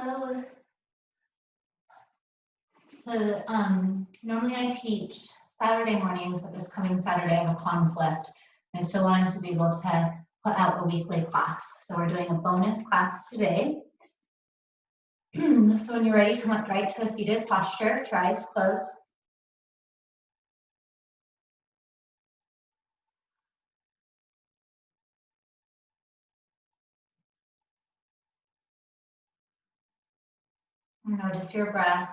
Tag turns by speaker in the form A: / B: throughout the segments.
A: Hello. So normally I teach Saturday mornings, but this coming Saturday I have a conflict. I still want us to be able to put out a weekly class. So we're doing a bonus class today. So when you're ready, come up right to a seated posture, keep your eyes closed. Notice your breath.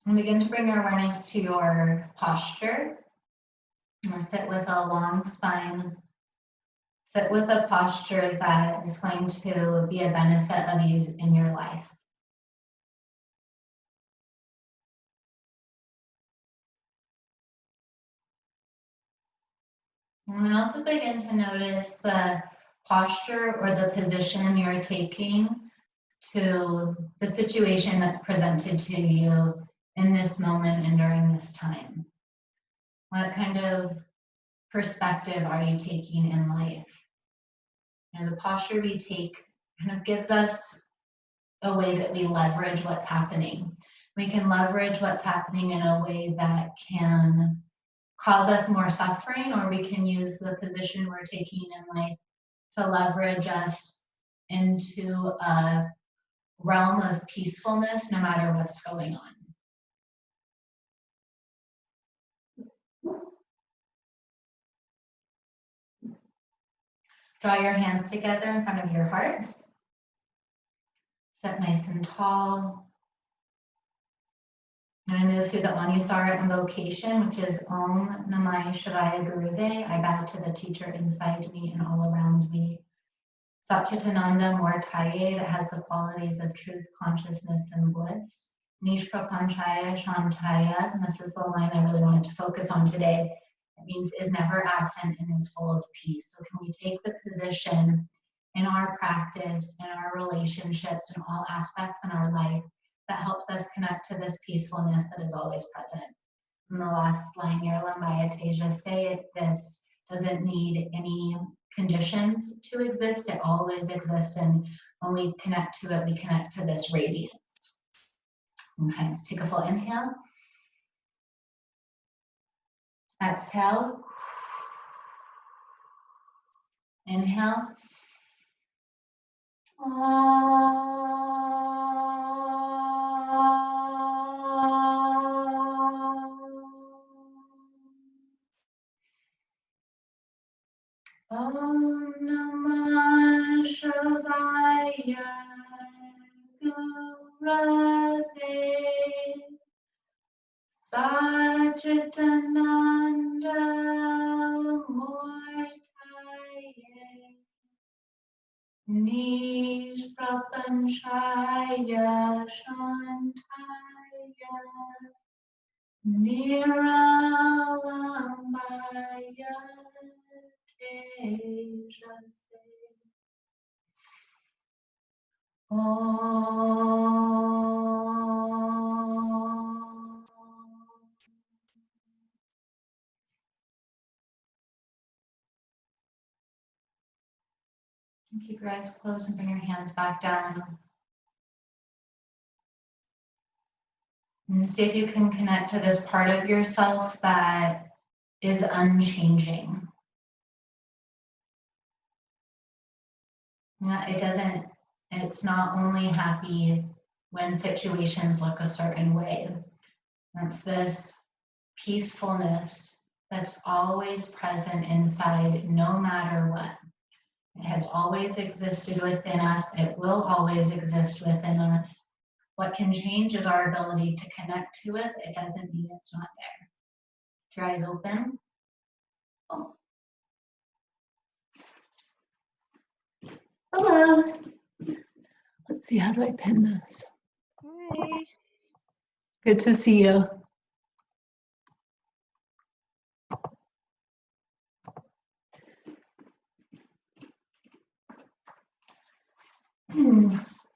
A: And begin to bring your awareness to your posture. And sit with a long spine. Sit with a posture that is going to be a benefit of you in your life. And then also begin to notice the posture or the position you're taking to the situation that's presented to you in this moment and during this time. What kind of perspective are you taking in life? You know, the posture we take kind of gives us a way that we leverage what's happening. We can leverage what's happening in a way that can cause us more suffering, or we can use the position we're taking in life to leverage us into a realm of peacefulness no matter what's going on. Draw your hands together in front of your heart. Sit nice and tall. I'm going to move through the Anusara invocation, which is Om Namah Shivaya Guruve. I bow to the teacher inside me and all around me. Satchitananda Mortaye, that has the qualities of truth, consciousness, and bliss. Nish Prapanchaya Shantaya, and this is the line I really wanted to focus on today. It means is never absent and is full of peace. So can we take the position in our practice, in our relationships, in all aspects in our life that helps us connect to this peacefulness that is always present? And the last line, Yarlambaya Teja, say it, this doesn't need any conditions to exist. It always exists. And when we connect to it, we connect to this radiance. Okay, let's take a full inhale. Exhale. Inhale. Om Namah Shivaya Gurave Satchitananda Mortaye Nish Prapanchaya Shantaya Niralambaya Teja. Keep your eyes closed and bring your hands back down. And see if you can connect to this part of yourself that is unchanging. It's not only happy when situations look a certain way. It's this peacefulness that's always present inside no matter what. It has always existed within us. It will always exist within us. What can change is our ability to connect to it. It doesn't mean it's not there. Keep your eyes open. Oh. Hello. Let's see, how do I pin this?
B: Hi.
A: Good to see you.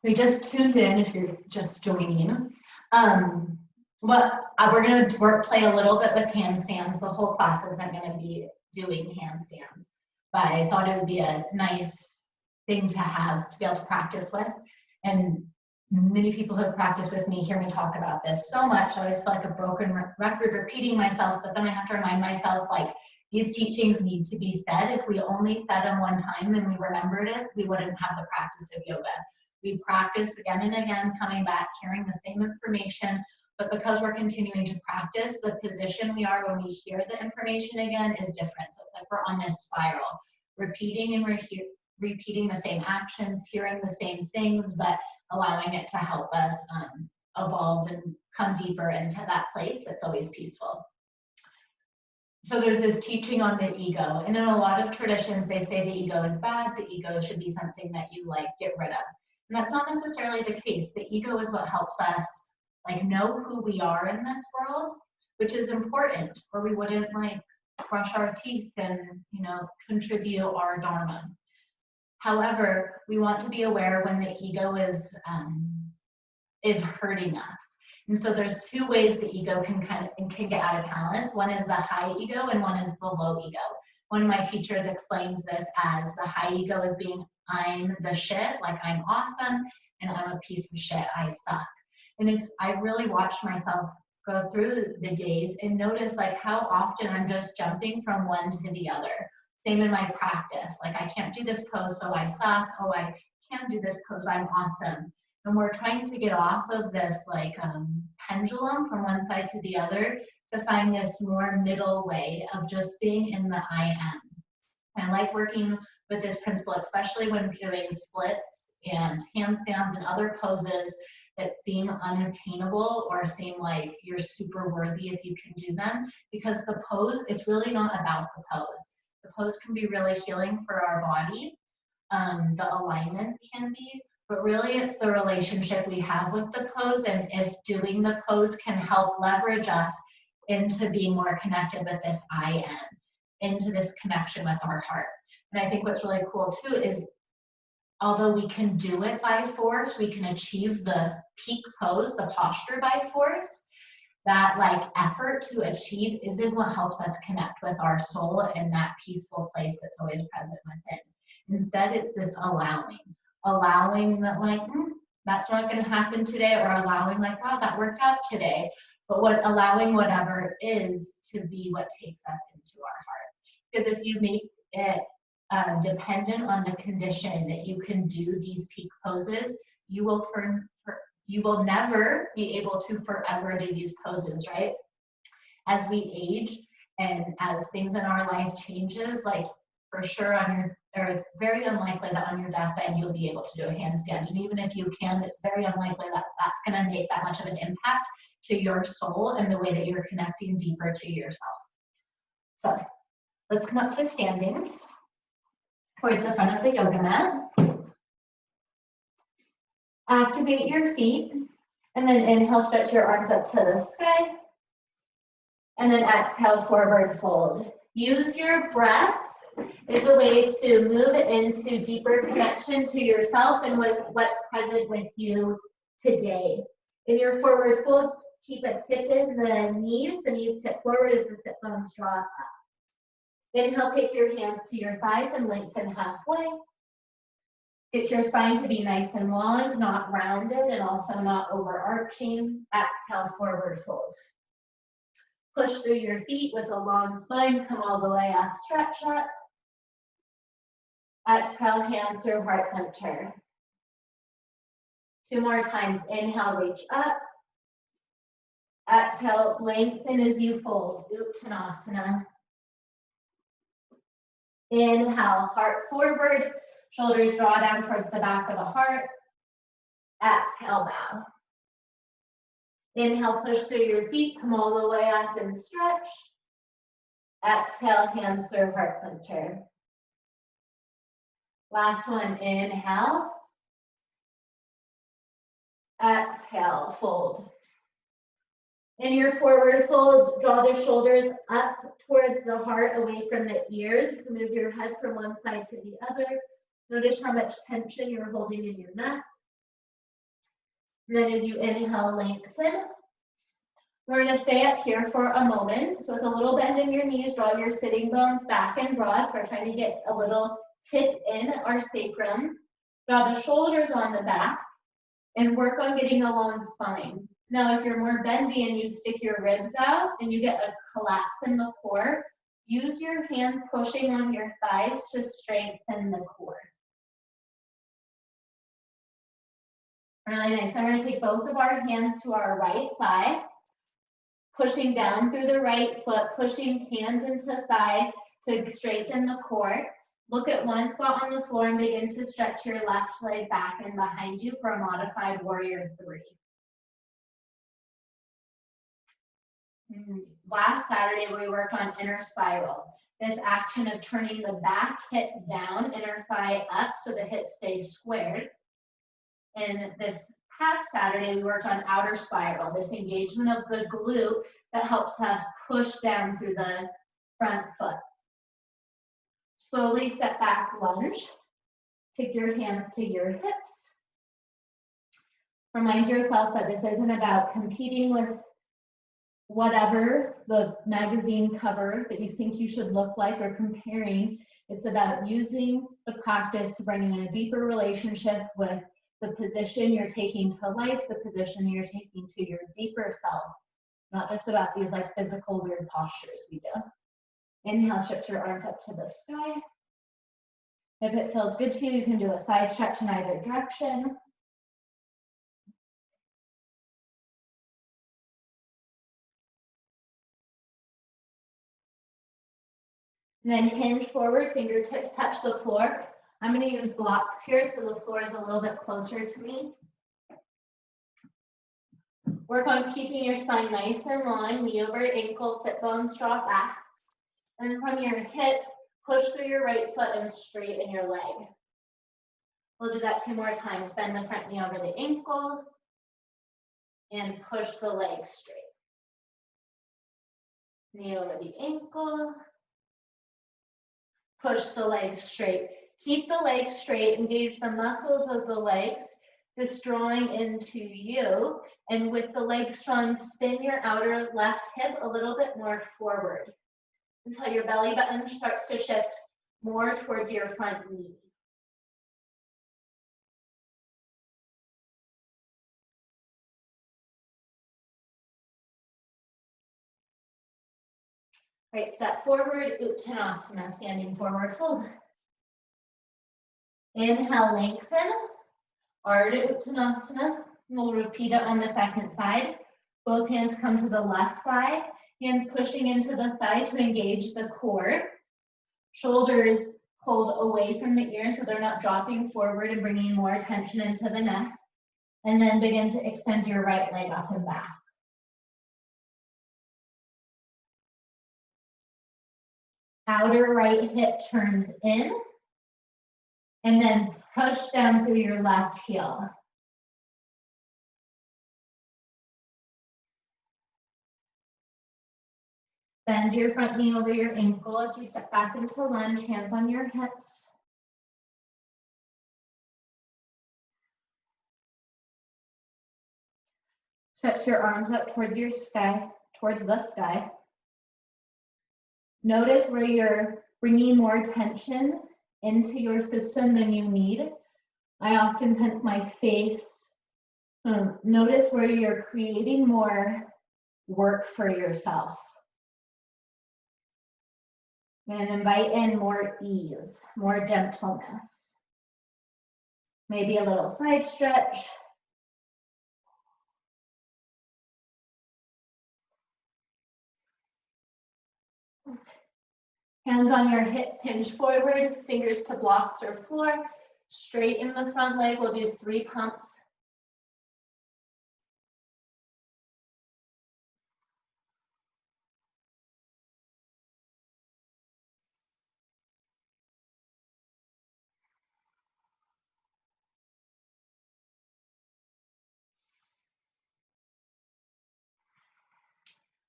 A: We just tuned in, if you're just joining. We're going to play a little bit with handstands. The whole class isn't going to be doing handstands, but I thought it would be a nice thing to have to be able to practice with. And many people who have practiced with me hear me talk about this so much. I always feel like a broken record repeating myself, but then I have to remind myself, like, these teachings need to be said. If we only said them one time and we remembered it, we wouldn't have the practice of yoga. We practice again and again, coming back, hearing the same information, but because we're continuing to practice, the position we are when we hear the information again is different. So it's like we're on this spiral, repeating and repeating the same actions, hearing the same things, but allowing it to help us evolve and come deeper into that place that's always peaceful. So there's this teaching on the ego, and in a lot of traditions, they say the ego is bad, the ego should be something that you like get rid of. And that's not necessarily the case. The ego is what helps us like know who we are in this world, which is important, or we wouldn't like brush our teeth and, you know, contribute our dharma. However, we want to be aware when the ego is hurting us. And so there's two ways the ego can get out of balance. One is the high ego and one is the low ego. One of my teachers explains this as the high ego as being I'm the shit, like I'm awesome, and I'm a piece of shit, I suck. And if I've really watched myself go through the days and notice like how often I'm just jumping from one to the other. Same in my practice, like I can't do this pose, so I suck. Oh, I can do this pose, I'm awesome. And we're trying to get off of this like pendulum from one side to the other to find this more middle way of just being in the I am. And I like working with this principle, especially when doing splits and handstands and other poses that seem unattainable or seem like you're super worthy if you can do them, because the pose, it's really not about the pose. The pose can be really healing for our body. The alignment can be, but really it's the relationship we have with the pose, and if doing the pose can help leverage us into being more connected with this I am, into this connection with our heart. And I think what's really cool too is although we can do it by force, we can achieve the peak pose, the posture by force, that like effort to achieve isn't what helps us connect with our soul in that peaceful place that's always present within. Instead, it's this allowing that like, that's not going to happen today, or allowing like, wow, that worked out today. But allowing whatever is to be what takes us into our heart. Because if you make it dependent on the condition that you can do these peak poses, you will never be able to forever do these poses, right? As we age and as things in our life changes, like for sure it's very unlikely that on your deathbed you'll be able to do a handstand. And even if you can, it's very unlikely that's going to make that much of an impact to your soul and the way that you're connecting deeper to yourself. So let's come up to standing towards the front of the yoga mat. Activate your feet, and then inhale, stretch your arms up to the sky, and then exhale, forward fold. Use your breath as a way to move into deeper connection to yourself and with what's present with you today. In your forward fold, keep it tipping the knees tip forward as the sit bones draw up. Inhale, take your hands to your thighs and lengthen halfway. Get your spine to be nice and long, not rounded and also not overarching. Exhale, forward fold. Push through your feet with a long spine, come all the way up, stretch up. Exhale, hands through heart center. 2 more times, inhale, reach up. Exhale, lengthen as you fold, Uttanasana. Inhale, heart forward, shoulders draw down towards the back of the heart. Exhale, bow. Inhale, push through your feet, come all the way up and stretch. Exhale, hands through heart center. Last one, inhale. Exhale, fold. In your forward fold, draw the shoulders up towards the heart, away from the ears. Move your head from one side to the other. Notice how much tension you're holding in your neck.
B: And then as you inhale, lengthen. We're going to stay up here for a moment. So with a little bend in your knees, draw your sitting bones back and broad. So we're trying to get a little tip in our sacrum. Draw the shoulders on the back and work on getting a long spine. Now, if you're more bendy and you stick your ribs out and you get a collapse in the core, use your hands pushing on your thighs to strengthen the core. Really nice. So I'm going to take both of our hands to our right thigh, pushing down through the right foot, pushing hands into thigh to strengthen the core. Look at one spot on the floor and begin to stretch your left leg back and behind you for a modified warrior 3. Last Saturday, we worked on inner spiral. This action of turning the back hip down, inner thigh up so the hip stays squared. And this past Saturday, we worked on outer spiral, this engagement of the glute that helps us push down through the front foot. Slowly step back, lunge. Take your hands to your hips. Remind yourself that this isn't about competing with whatever the magazine cover that you think you should look like or comparing. It's about using the practice to bring in a deeper relationship with the position you're taking to life, the position you're taking to your deeper self. Not just about these like physical weird postures we do. Inhale, stretch your arms up to the sky. If it feels good to you, you can do a side stretch in either direction. And then hinge forward, fingertips touch the floor. I'm going to use blocks here so the floor is a little bit closer to me. Work on keeping your spine nice and long, knee over ankle, sit bones draw back. And from your hip, push through your right foot and straighten your leg. We'll do that 2 more times. Bend the front knee over the ankle and push the leg straight. Knee over the ankle, push the leg straight. Keep the leg straight, engage the muscles of the legs, this drawing into you. And with the leg strong, spin your outer left hip a little bit more forward until your belly button starts to shift more towards your front knee. Right, step forward, Uttanasana, standing forward fold. Inhale, lengthen, Ardha Uttanasana. We'll repeat it on the second side. Both hands come to the left thigh, hands pushing into the thigh to engage the core. Shoulders pulled away from the ears so they're not dropping forward and bringing more attention into the neck. And then begin to extend your right leg up and back. Outer right hip turns in, and then push down through your left heel. Bend your front knee over your ankle as you step back into lunge, hands on your hips. Stretch your arms up towards your sky, towards the sky. Notice where you're bringing more tension into your system than you need. I often tense my face. Notice where you're creating more work for yourself. And invite in more ease, more gentleness. Maybe a little side stretch. Hands on your hips, hinge forward, fingers to blocks or floor. Straighten the front leg. We'll do 3 pumps.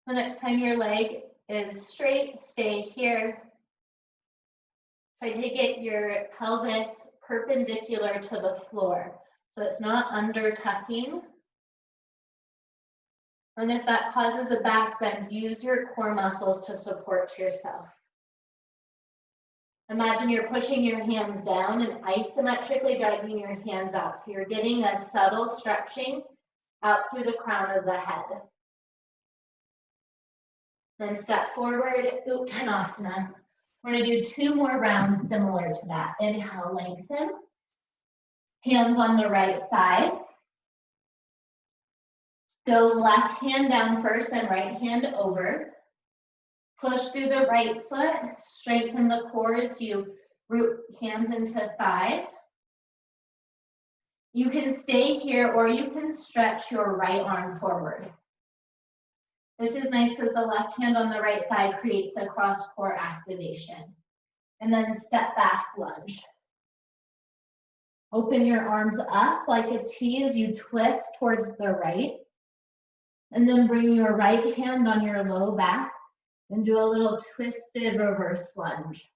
B: The next time your leg is straight, stay here. Try to get your pelvis perpendicular to the floor. So it's not under tucking And if that causes a back bend, use your core muscles to support yourself. Imagine you're pushing your hands down and isometrically dragging your hands out. So you're getting a subtle stretching out through the crown of the head. Then step forward, Uttanasana. We're going to do 2 more rounds similar to that. Inhale, lengthen. Hands on the right thigh. Go left hand down first and right hand over. Push through the right foot. Strengthen the core as you root hands into thighs. You can stay here or you can stretch your right arm forward. This is nice because the left hand on the right thigh creates a cross core activation. And then step back lunge. Open your arms up like a T as you twist towards the right. And then bring your right hand on your low back and do a little twisted reverse lunge.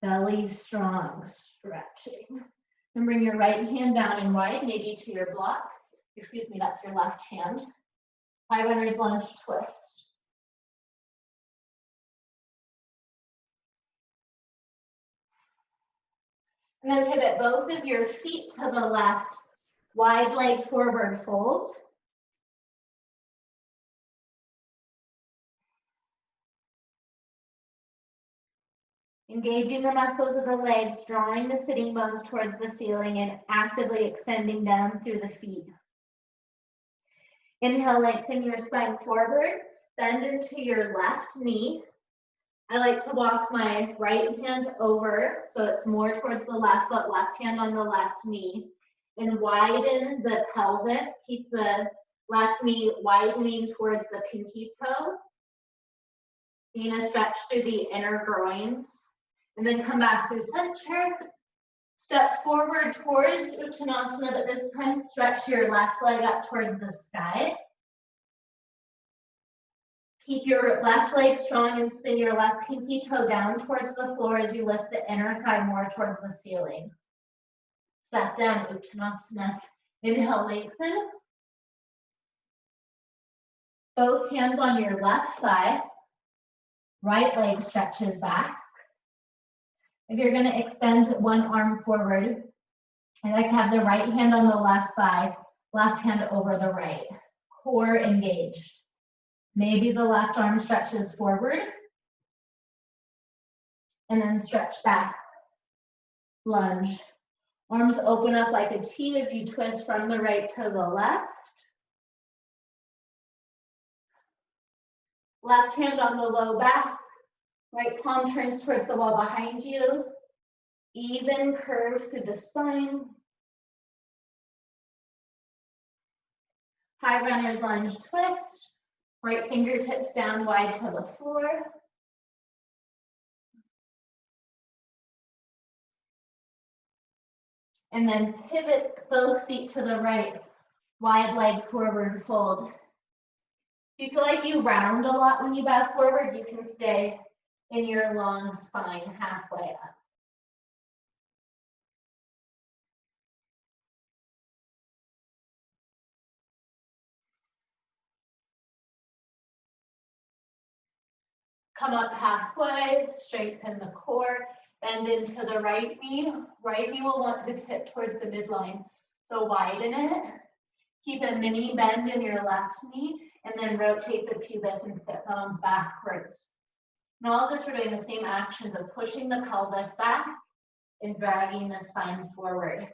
B: Belly strong, stretching. And bring your right hand down and wide, maybe to your block. Excuse me, that's your left hand. High runner's lunge twist. And then pivot both of your feet to the left. Wide leg forward fold. Engaging the muscles of the legs, drawing the sitting bones towards the ceiling and actively extending down through the feet. Inhale, lengthen your spine forward, bend into your left knee. I like to walk my right hand over so it's more towards the left foot, left hand on the left knee, and widen the pelvis. Keep the left knee widening towards the pinky toe. You're going to stretch through the inner groins. And then come back through center. Step forward towards Uttanasana, but this time stretch your left leg up towards the sky. Keep your left leg strong and spin your left pinky toe down towards the floor as you lift the inner thigh more towards the ceiling. Step down, Uttanasana. Inhale, lengthen. Both hands on your left thigh. Right leg stretches back. If you're going to extend one arm forward, I like to have the right hand on the left thigh, left hand over the right. Core engaged. Maybe the left arm stretches forward, and then stretch back. Lunge. Arms open up like a T as you twist from the right to the left. Left hand on the low back. Right palm turns towards the wall behind you. Even curve through the spine. High runner's lunge twist. Right fingertips down wide to the floor. And then pivot both feet to the right. Wide leg forward fold. If you feel like you round a lot when you bow forward, you can stay in your long spine halfway up. Come up halfway, straighten the core, bend into the right knee. Right knee will want to tip towards the midline, so widen it. Keep a mini bend in your left knee, and then rotate the pubis and sit bones backwards. And all of this, we're doing the same actions of pushing the pelvis back and dragging the spine forward,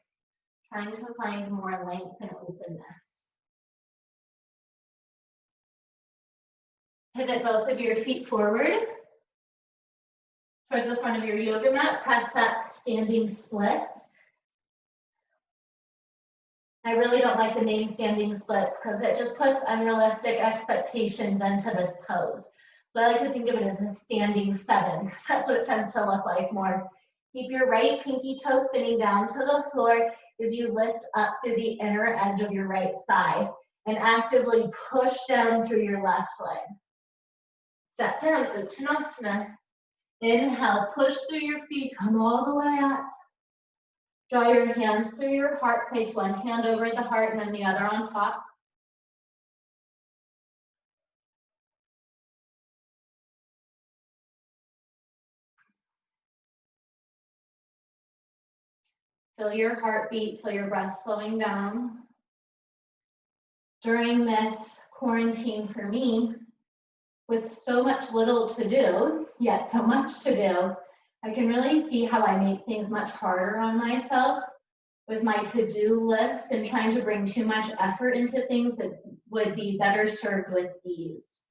B: trying to find more length and openness. Pivot both of your feet forward towards the front of your yoga mat. Press up standing splits. I really don't like the name standing splits because it just puts unrealistic expectations into this pose. So I like to think of it as a standing 7 because that's what it tends to look like more. Keep your right pinky toe spinning down to the floor as you lift up through the inner edge of your right thigh and actively push down through your left leg. Step down, Uttanasana. Inhale, push through your feet, come all the way up. Draw your hands through your heart, place one hand over the heart and then the other on top. Feel your heartbeat, feel your breath slowing down. During this quarantine for me, with so much little to do, yet so much to do, I can really see how I make things much harder on myself with my to-do lists and trying to bring too much effort into things that would be better served with ease.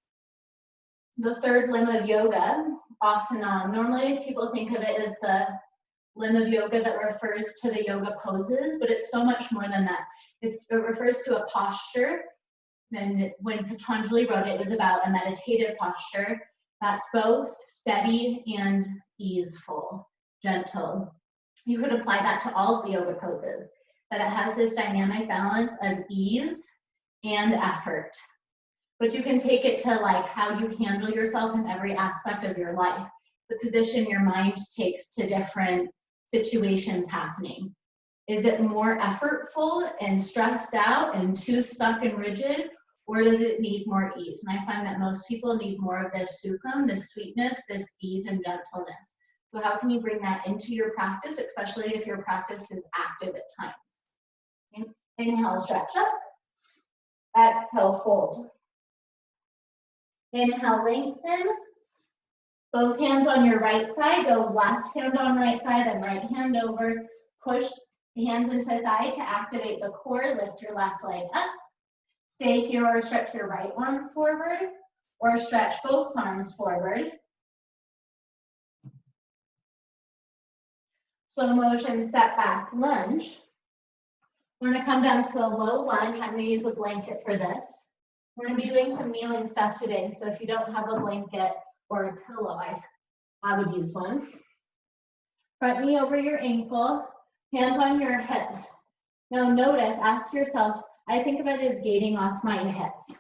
B: The third limb of yoga, asana, normally people think of it as the limb of yoga that refers to the yoga poses, but it's so much more than that. It refers to a posture, and when Patanjali wrote it, it was about a meditative posture that's both steady and easeful, gentle. You could apply that to all of the yoga poses, that it has this dynamic balance of ease and effort. But you can take it to like how you handle yourself in every aspect of your life, the position your mind takes to different situations happening. Is it more effortful and stressed out and too stuck and rigid, or does it need more ease? And I find that most people need more of this sukham, this sweetness, this ease and gentleness. So how can you bring that into your practice, especially if your practice is active at times? Okay. Inhale, stretch up. Exhale, fold. Inhale, lengthen. Both hands on your right side, go left hand on right side, then right hand over. Push the hands into thigh to activate the core, lift your left leg up. Stay here or stretch your right arm forward, or stretch both arms forward. Slow motion, step back, lunge. We're gonna come down to a low lunge. I'm gonna use a blanket for this. We're gonna be doing some kneeling stuff today, so if you don't have a blanket or a pillow, I would use one. Front knee over your ankle, hands on your hips. Now notice, ask yourself, I think of it as gating off my hips.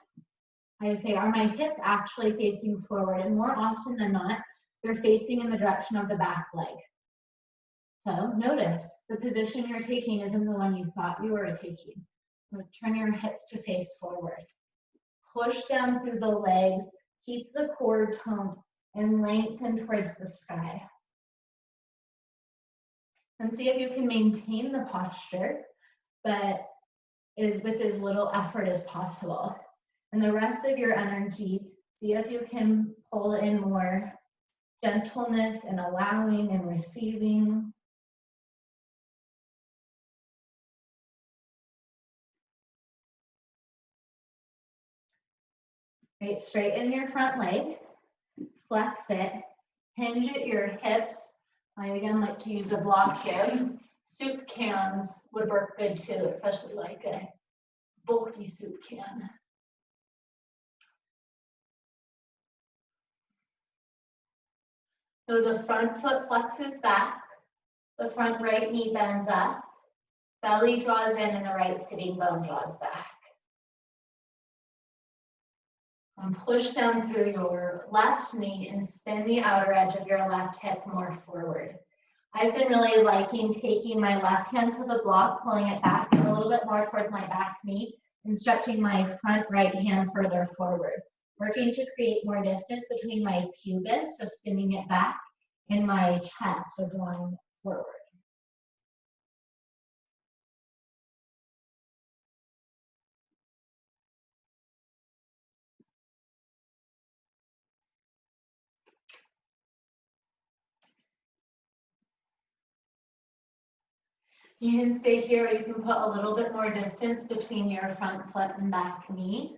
B: I say, are my hips actually facing forward? And more often than not, they're facing in the direction of the back leg. So notice, the position you're taking isn't the one you thought you were taking. Turn your hips to face forward. Push down through the legs, keep the core toned, and lengthen towards the sky. And see if you can maintain the posture, but is with as little effort as possible. And the rest of your energy, see if you can pull in more gentleness and allowing and receiving. Right, straighten your front leg, flex it, hinge at your hips. I again like to use a block here. Soup cans would work good too, especially like a bulky soup can. So the front foot flexes back, the front right knee bends up, belly draws in, and the right sitting bone draws back. And push down through your left knee and spin the outer edge of your left hip more forward. I've been really liking taking my left hand to the block, pulling it back a little bit more towards my back knee, and stretching my front right hand further forward, working to create more distance between my pubis, so spinning it back, and my chest, so drawing forward. You can stay here, or you can put a little bit more distance between your front foot and back knee.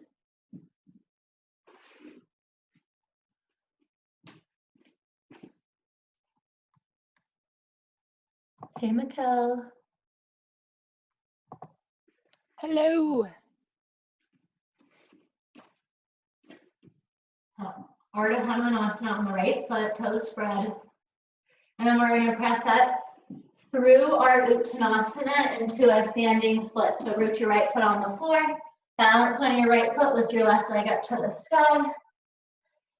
B: Hey, Mikkel.
C: Hello.
B: Ardha Hanumanasana on the right foot, toes spread. And then we're going to press up through our Uttanasana into a standing split. So root your right foot on the floor, balance on your right foot, lift your left leg up to the sky.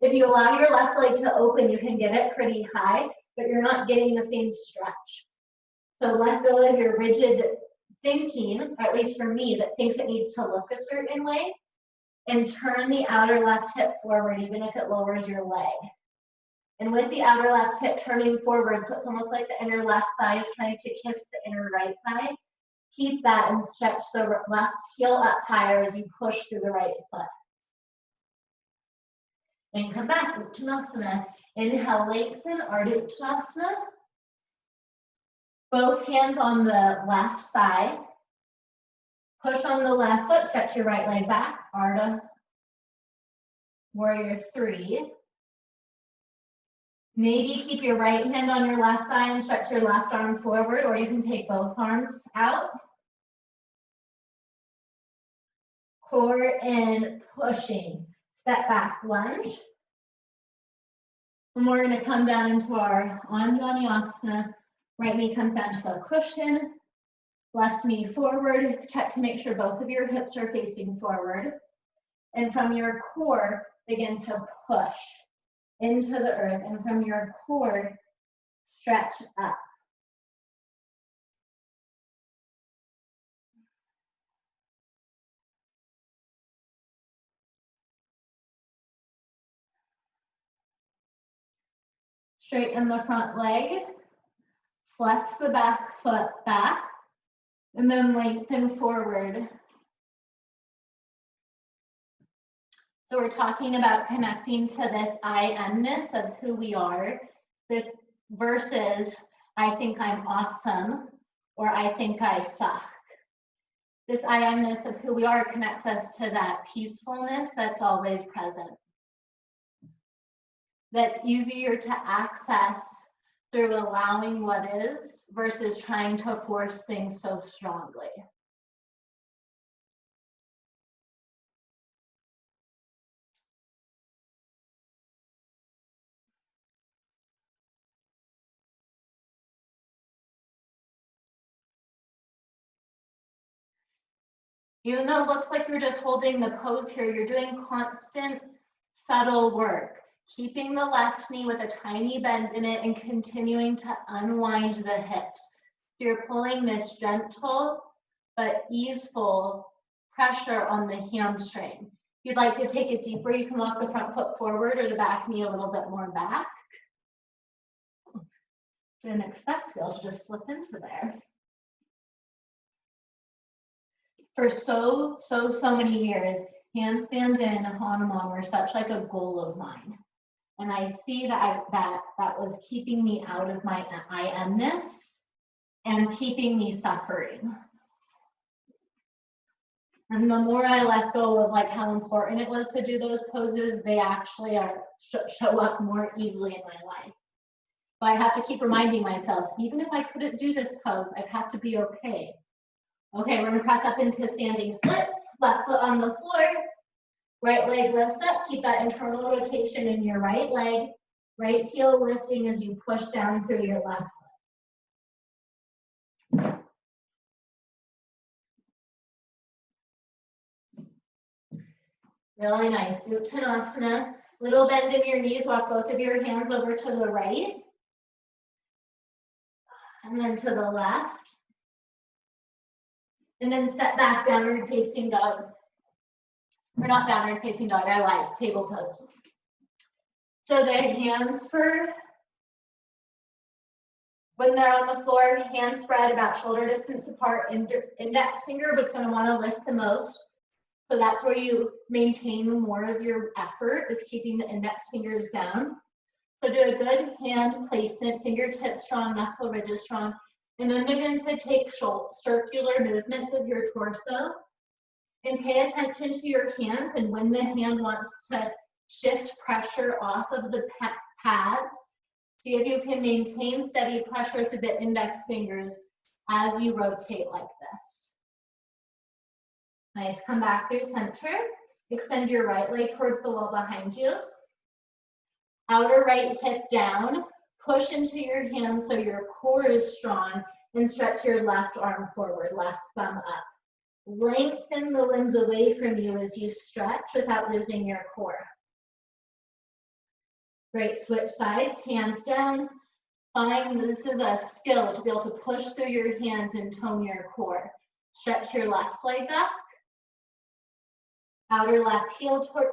B: If you allow your left leg to open, you can get it pretty high, but you're not getting the same stretch. So let go of your rigid thinking, or at least for me, that thinks it needs to look a certain way, and turn the outer left hip forward, even if it lowers your leg. And with the outer left hip turning forward, so it's almost like the inner left thigh is trying to kiss the inner right thigh, keep that and stretch the left heel up higher as you push through the right foot. And come back, Uttanasana. Inhale, lengthen, Ardha Uttanasana. Both hands on the left thigh. Push on the left foot, stretch your right leg back, Ardha Warrior 3. Maybe keep your right hand on your left thigh and stretch your left arm forward, or you can take both arms out. Core in, pushing. Step back, lunge. And we're going to come down into our Anjaneyasana. Right knee comes down to a cushion. Left knee forward. Check to make sure both of your hips are facing forward. And from your core, begin to push into the earth. And from your core, stretch up. Straighten the front leg, flex the back foot back, and then lengthen forward. So we're talking about connecting to this I am-ness of who we are, this versus I think I'm awesome or I think I suck. This I am-ness of who we are connects us to that peacefulness that's always present. That's easier to access through allowing what is versus trying to force things so strongly. Even though it looks like you're just holding the pose here, you're doing constant, subtle work. Keeping the left knee with a tiny bend in it and continuing to unwind the hips. So you're pulling this gentle but easeful pressure on the hamstring. If you'd like to take it deeper, you can walk the front foot forward or the back knee a little bit more back. Didn't expect to be able to just slip into there. For so many years, handstand and Hanuman were such like a goal of mine. And I see that that was keeping me out of my I am-ness and keeping me suffering. And the more I let go of like how important it was to do those poses, they actually show up more easily in my life. But I have to keep reminding myself, even if I couldn't do this pose, I'd have to be okay. Okay, we're gonna press up into standing splits, left foot on the floor. Right leg lifts up, keep that internal rotation in your right leg. Right heel lifting as you push down through your left foot. Really nice. Uttanasana. Little bend in your knees, walk both of your hands over to the right. And then to the left. And then step back, downward facing dog. Or not downward facing dog, I lied, table pose. So the hands when they're on the floor, hands spread about shoulder distance apart, index finger, but it's gonna wanna lift the most. So that's where you maintain more of your effort, is keeping the index fingers down. So do a good hand placement, fingertips strong, knuckle ridges strong, and then begin to take circular movements with your torso. And pay attention to your hands, and when the hand wants to shift pressure off of the pads, see if you can maintain steady pressure through the index fingers as you rotate like this. Nice, come back through center. Extend your right leg towards the wall behind you. Outer right hip down. Push into your hands so your core is strong, and stretch your left arm forward, left thumb up. Lengthen the limbs away from you as you stretch without losing your core. Great, switch sides, hands down. Find this is a skill to be able to push through your hands and tone your core. Stretch your left leg back. Outer left heel toward,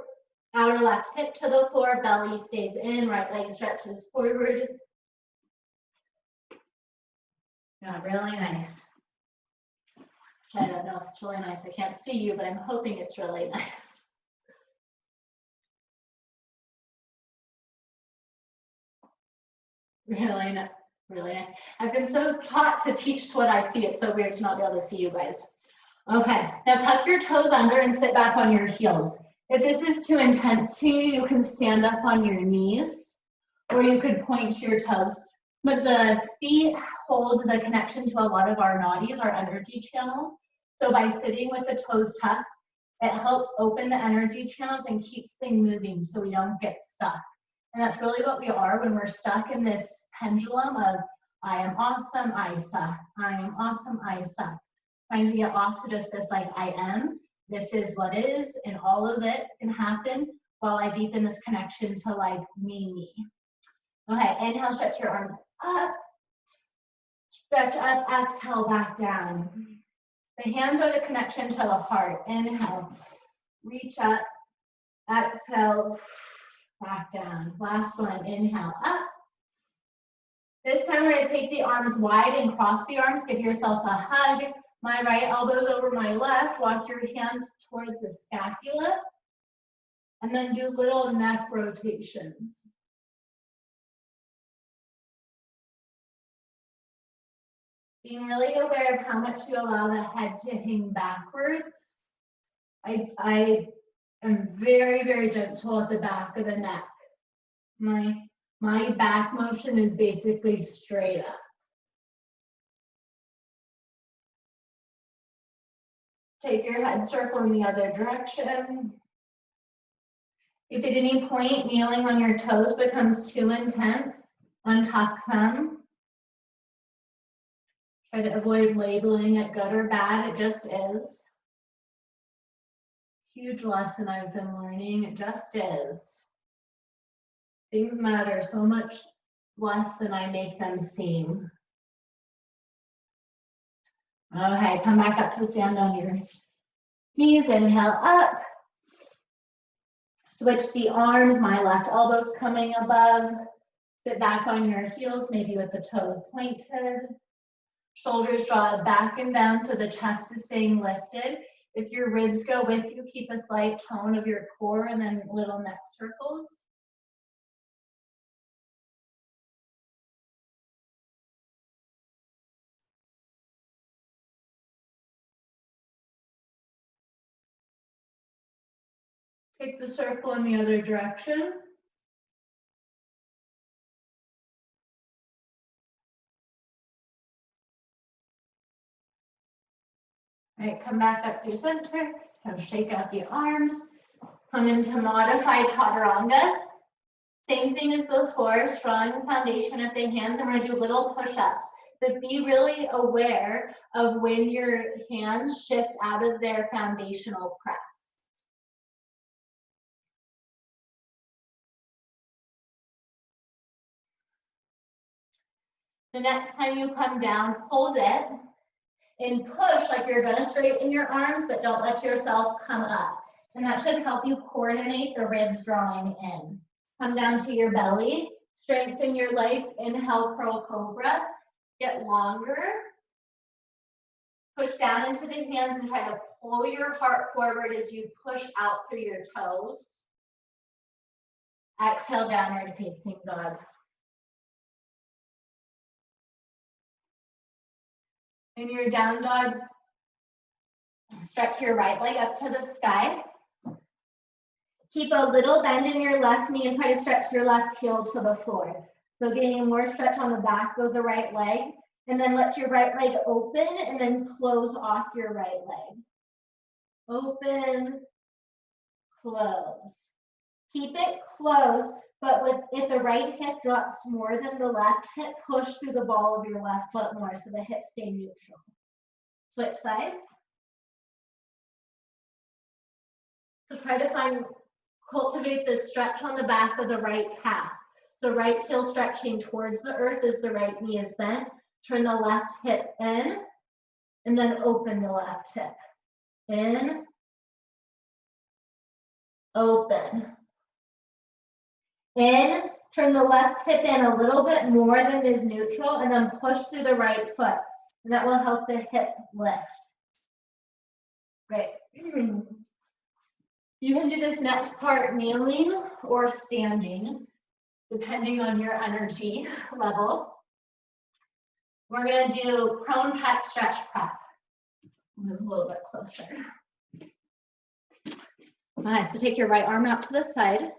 B: outer left hip to the floor, belly stays in, right leg stretches forward. Yeah, really nice. I don't know if it's really nice. I can't see you, but I'm hoping it's really nice. Really nice. I've been so taught to teach to what I see. It's so weird to not be able to see you guys. Okay, now tuck your toes under and sit back on your heels. If this is too intense to you, you can stand up on your knees, or you could point to your toes. But the feet hold the connection to a lot of our nadis, our energy channels. So by sitting with the toes tucked, it helps open the energy channels and keeps things moving so we don't get stuck. And that's really what we are when we're stuck in this pendulum of I am awesome, I suck. I am awesome, I suck. Trying to get off to just this like I am, this is what is, and all of it can happen while I deepen this connection to like me. Okay, inhale, stretch your arms up. Stretch up, exhale, back down. The hands are the connection to the heart. Inhale, reach up, exhale, back down. Last one, inhale, up. This time we're gonna take the arms wide and cross the arms. Give yourself a hug. My right elbow's over my left. Walk your hands towards the scapula. And then do little neck rotations. Being really aware of how much you allow the head to hang backwards. I am very, very gentle at the back of the neck. My back motion is basically straight up. Take your head circle in the other direction. If at any point kneeling on your toes becomes too intense, untuck them. Try to avoid labeling it good or bad, it just is. Huge lesson I've been learning, it just is. Things matter so much less than I make them seem. Okay, come back up to stand on your knees, inhale up. Switch the arms, my left elbow's coming above. Sit back on your heels, maybe with the toes pointed. Shoulders draw back and down so the chest is staying lifted. If your ribs go with you, keep a slight tone of your core and then little neck circles. Take the circle in the other direction. All right, come back up to center. Kind of shake out the arms. Come into modified chaturanga. Same thing as before, strong foundation of the hands. I'm going to do little push-ups. But be really aware of when your hands shift out of their foundational press. The next time you come down, hold it and push like you're going to straighten your arms, but don't let yourself come up. And that should help you coordinate the ribs drawing in. Come down to your belly, strengthen your legs, inhale, curl cobra, get longer. Push down into the hands and try to pull your heart forward as you push out through your toes. Exhale, downward facing dog. In your down dog, stretch your right leg up to the sky. Keep a little bend in your left knee and try to stretch your left heel to the floor. So getting more stretch on the back of the right leg, and then let your right leg open and then close off your right leg. Open, close. Keep it closed, but if the right hip drops more than the left hip, push through the ball of your left foot more so the hips stay neutral. Switch sides. So try to cultivate this stretch on the back of the right calf. So right heel stretching towards the earth as the right knee is bent. Turn the left hip in, and then open the left hip. In, open. In, turn the left hip in a little bit more than is neutral, and then push through the right foot. And that will help the hip lift. Great. You can do this next part kneeling or standing, depending on your energy level. We're going to do prone pec stretch prep. Move a little bit closer. All right, so take your right arm out to the side.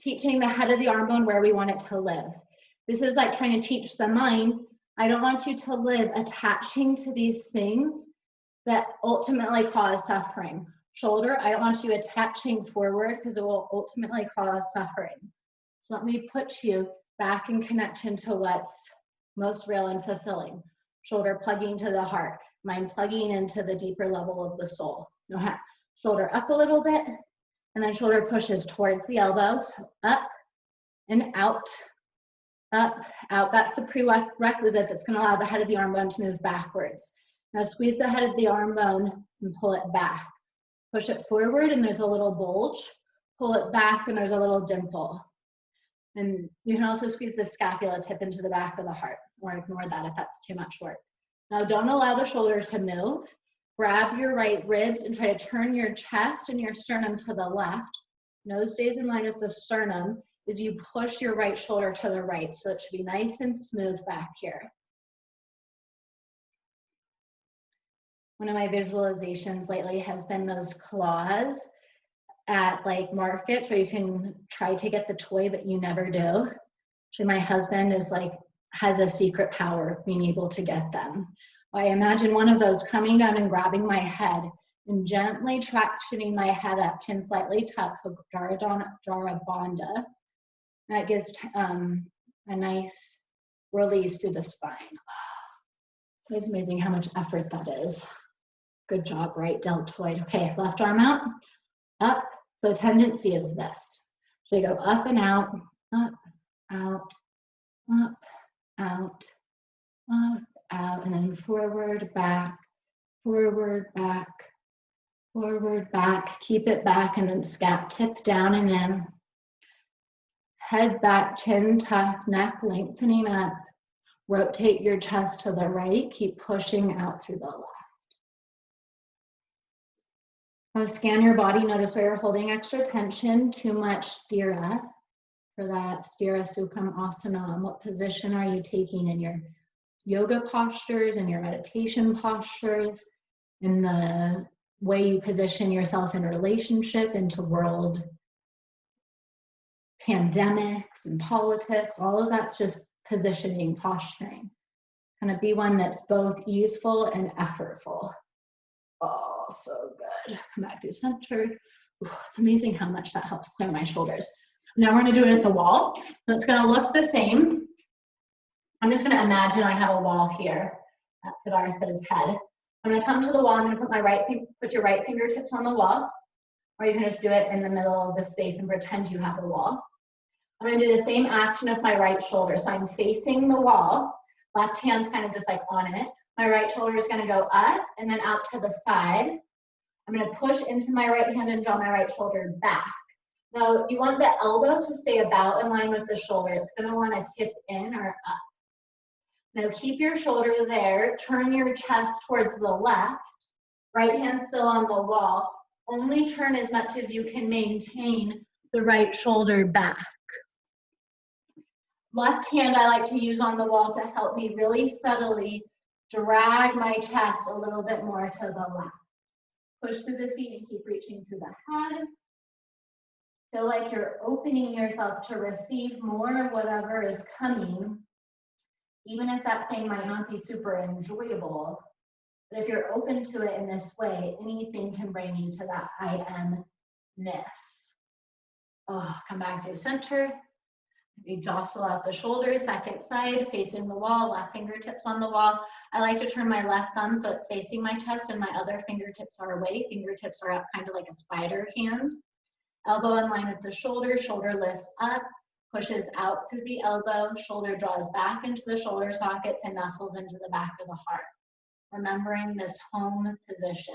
B: Teaching the head of the arm bone where we want it to live. This is like trying to teach the mind, I don't want you to live attaching to these things that ultimately cause suffering. Shoulder, I don't want you attaching forward because it will ultimately cause suffering. So let me put you back in connection to what's most real and fulfilling. Shoulder plugging to the heart, mind plugging into the deeper level of the soul. Okay. Shoulder up a little bit, and then shoulder pushes towards the elbow, so up and out, up, out. That's the prerequisite that's going to allow the head of the arm bone to move backwards. Now squeeze the head of the arm bone and pull it back. Push it forward and there's a little bulge. Pull it back and there's a little dimple. And you can also squeeze the scapula tip into the back of the heart, or ignore that if that's too much work. Now don't allow the shoulder to move. Grab your right ribs and try to turn your chest and your sternum to the left. Nose stays in line with the sternum as you push your right shoulder to the right. So it should be nice and smooth back here. One of my visualizations lately has been those claws at like markets where you can try to get the toy, but you never do. Actually, my husband is like, has a secret power of being able to get them. I imagine one of those coming down and grabbing my head and gently tractioning my head up, chin slightly tucked, so Jara Bandha. That gives a nice release through the spine. So it's amazing how much effort that is. Good job, right deltoid. Okay, left arm out, up. So the tendency is this. So you go up and out, up, out, up, out, up, out, and then forward, back, forward, back, forward, back. Keep it back, and then scap tip down and in. Head back, chin tucked, neck lengthening up. Rotate your chest to the right. Keep pushing out through the left. Now scan your body. Notice where you're holding extra tension. Too much sthira. For that sthira sukham asana. What position are you taking in your yoga postures and your meditation postures, in the way you position yourself in relationship, into world pandemics and politics? All of that's just positioning, posturing. Kind of be one that's both easeful and effortful. Oh, so good. Come back through center. Ooh, it's amazing how much that helps clear my shoulders. Now we're going to do it at the wall. So it's going to look the same. I'm just going to imagine I have a wall here. That's Siddhartha's head. I'm going to come to the wall. I'm going to put your right fingertips on the wall, or you can just do it in the middle of the space and pretend you have a wall. I'm going to do the same action with my right shoulder. So I'm facing the wall. Left hand's kind of just like on it. My right shoulder is going to go up and then out to the side. I'm going to push into my right hand and draw my right shoulder back. Now, you want the elbow to stay about in line with the shoulder. It's going to want to tip in or up. Now, keep your shoulder there. Turn your chest towards the left. Right hand still on the wall. Only turn as much as you can maintain the right shoulder back. Left hand I like to use on the wall to help me really subtly drag my chest a little bit more to the left. Push through the feet and keep reaching through the head. Feel like you're opening yourself to receive more of whatever is coming, even if that thing might not be super enjoyable. But if you're open to it in this way, anything can bring you to that I am-ness. Oh, come back through center. You jostle out the shoulders, second side, facing the wall, left fingertips on the wall. I like to turn my left thumb so it's facing my chest and my other fingertips are away. Fingertips are up kind of like a spider hand. Elbow in line with the shoulder, shoulder lifts up, pushes out through the elbow, shoulder draws back into the shoulder sockets and nestles into the back of the heart. Remembering this home position.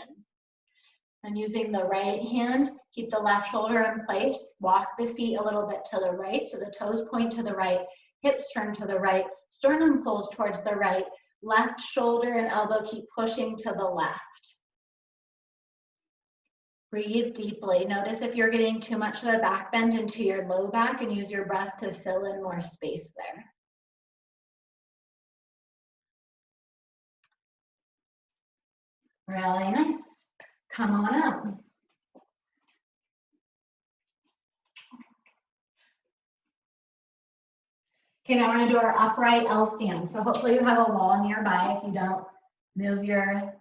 B: And using the right hand, keep the left shoulder in place, walk the feet a little bit to the right, so the toes point to the right, hips turn to the right, sternum pulls towards the right, left shoulder and elbow keep pushing to the left. Breathe deeply. Notice if you're getting too much of a back bend into your low back and use your breath to fill in more space there. Really nice. Come on up. Okay, now we're going to do our upright L stand. So hopefully you have a wall nearby. If you don't, move your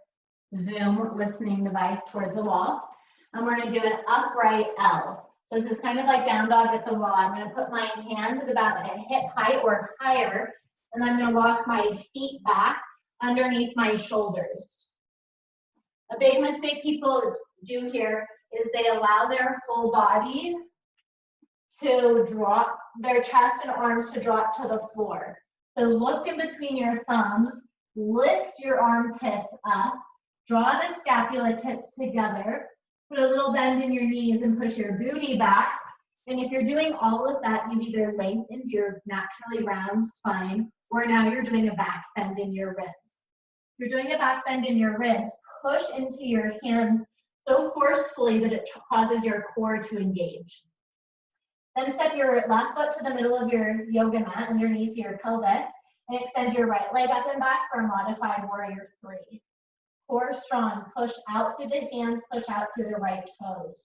B: Zoom listening device towards the wall. And we're going to do an upright L. So this is kind of like down dog at the wall. I'm going to put my hands at about a hip height or higher, and I'm going to walk my feet back underneath my shoulders. A big mistake people do here is they allow their whole body to drop, their chest and arms to drop to the floor. So look in between your thumbs, lift your armpits up, draw the scapula tips together, put a little bend in your knees and push your booty back. And if you're doing all of that, you've either lengthened your naturally round spine, or now you're doing a back bend in your ribs. If you're doing a back bend in your ribs, push into your hands so forcefully that it causes your core to engage. Then step your left foot to the middle of your yoga mat underneath your pelvis and extend your right leg up and back for a modified warrior 3. Core strong, push out through the hands, push out through the right toes.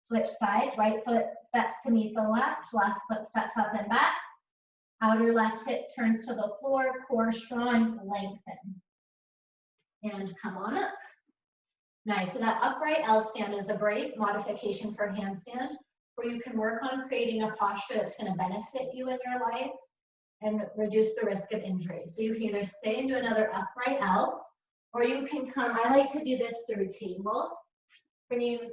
B: Switch sides, right foot steps to meet the left foot steps up and back. Outer left hip turns to the floor, core strong, lengthen. And come on up. Nice, so that upright L stand is a great modification for handstand, where you can work on creating a posture that's going to benefit you in your life and reduce the risk of injury. So you can either stay and do another upright L, or you can come, I like to do this through table. When you,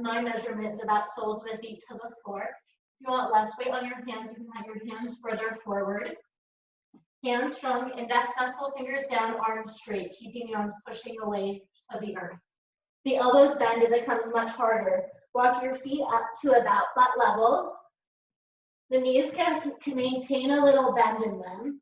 B: my measurement is about soles of the feet to the floor. If you want less weight on your hands, you can have your hands further forward. Hands strong, index knuckle, fingers down, arms straight, keeping the arms pushing away to the earth. The elbows bend, it becomes much harder. Walk your feet up to about butt level. The knees can maintain a little bend in them.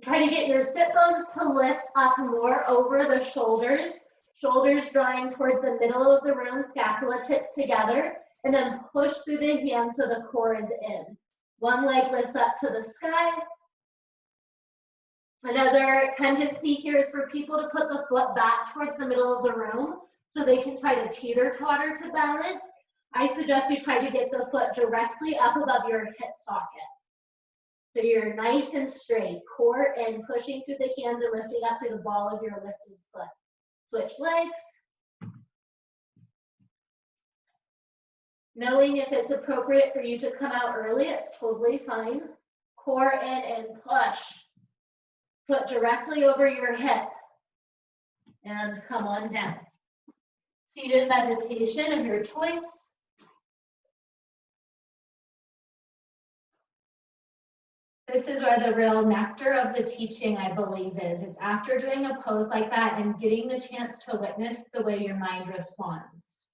B: Try to get your sit bones to lift up more over the shoulders. Shoulders drawing towards the middle of the room, scapula tips together, and then push through the hands so the core is in. One leg lifts up to the sky. Another tendency here is for people to put the foot back towards the middle of the room so they can try to teeter-totter to balance. I suggest you try to get the foot directly up above your hip socket. So you're nice and straight, core in, pushing through the hands and lifting up through the ball of your lifted foot. Switch legs. Knowing if it's appropriate for you to come out early, it's totally fine. Core in and push. Foot directly over your hip. And come on down. Seated meditation of your choice. This is where the real nectar of the teaching, I believe, is. It's after doing a pose like that and getting the chance to witness the way your mind responds.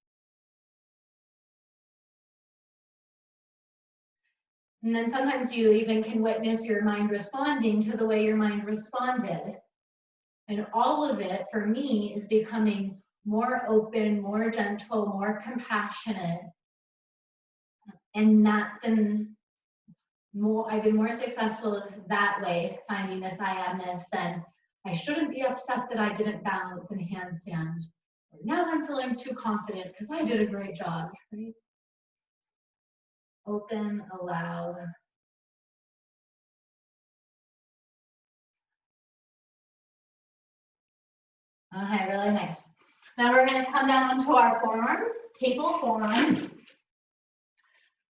B: And then sometimes you even can witness your mind responding to the way your mind responded. And all of it, for me, is becoming more open, more gentle, more compassionate. And that's been more, I've been more successful that way, finding this I amness, than I shouldn't be upset that I didn't balance in handstand. Now I'm feeling too confident because I did a great job. Right? Open, allow. Okay, really nice. Now we're going to come down onto our forearms, table forearms.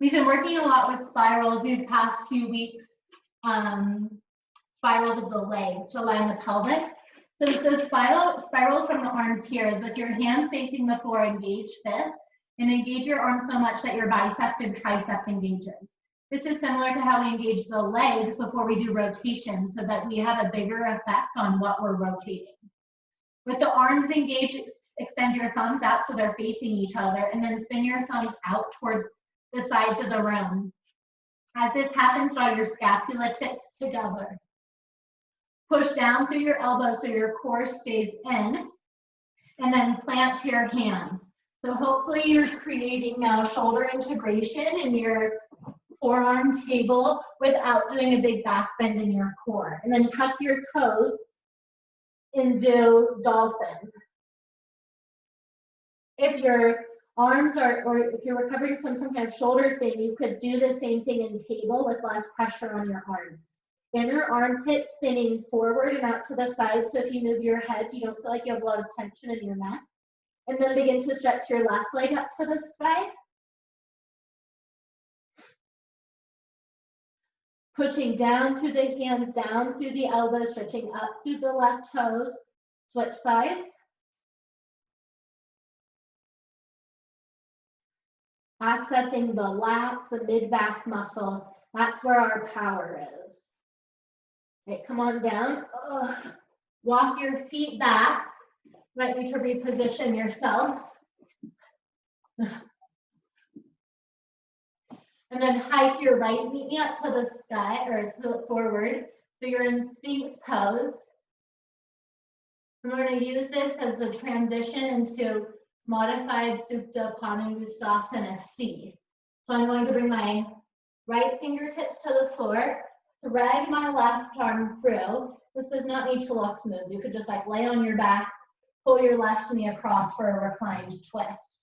B: We've been working a lot with spirals these past few weeks, spirals of the legs to align the pelvis. So spirals from the arms here is with your hands facing the floor, engage fist, and engage your arms so much that your bicep and tricep engages. This is similar to how we engage the legs before we do rotation so that we have a bigger effect on what we're rotating. With the arms engaged, extend your thumbs out so they're facing each other, and then spin your thumbs out towards the sides of the room. As this happens, draw your scapula tips together. Push down through your elbows so your core stays in, and then plant your hands. So hopefully you're creating now shoulder integration in your forearm table without doing a big back bend in your core. And then tuck your toes and do dolphin. If your arms are, or if you're recovering from some kind of shoulder thing, you could do the same thing in table with less pressure on your arms. Inner armpit spinning forward and out to the side, so if you move your head, you don't feel like you have a lot of tension in your neck. And then begin to stretch your left leg up to the sky. Pushing down through the hands, down through the elbows, stretching up through the left toes. Switch sides. Accessing the lats, the mid-back muscle. That's where our power is. Right, come on down. Ugh. Walk your feet back. Might need to reposition yourself. And then hike your right knee up to the sky, or to forward. So you're in Sphinx pose. I'm going to use this as a transition into modified Supta Panagustasana C. So I'm going to bring my right fingertips to the floor, thread my left arm through. This does not need to look smooth. You could just like lay on your back, pull your left knee across for a reclined twist.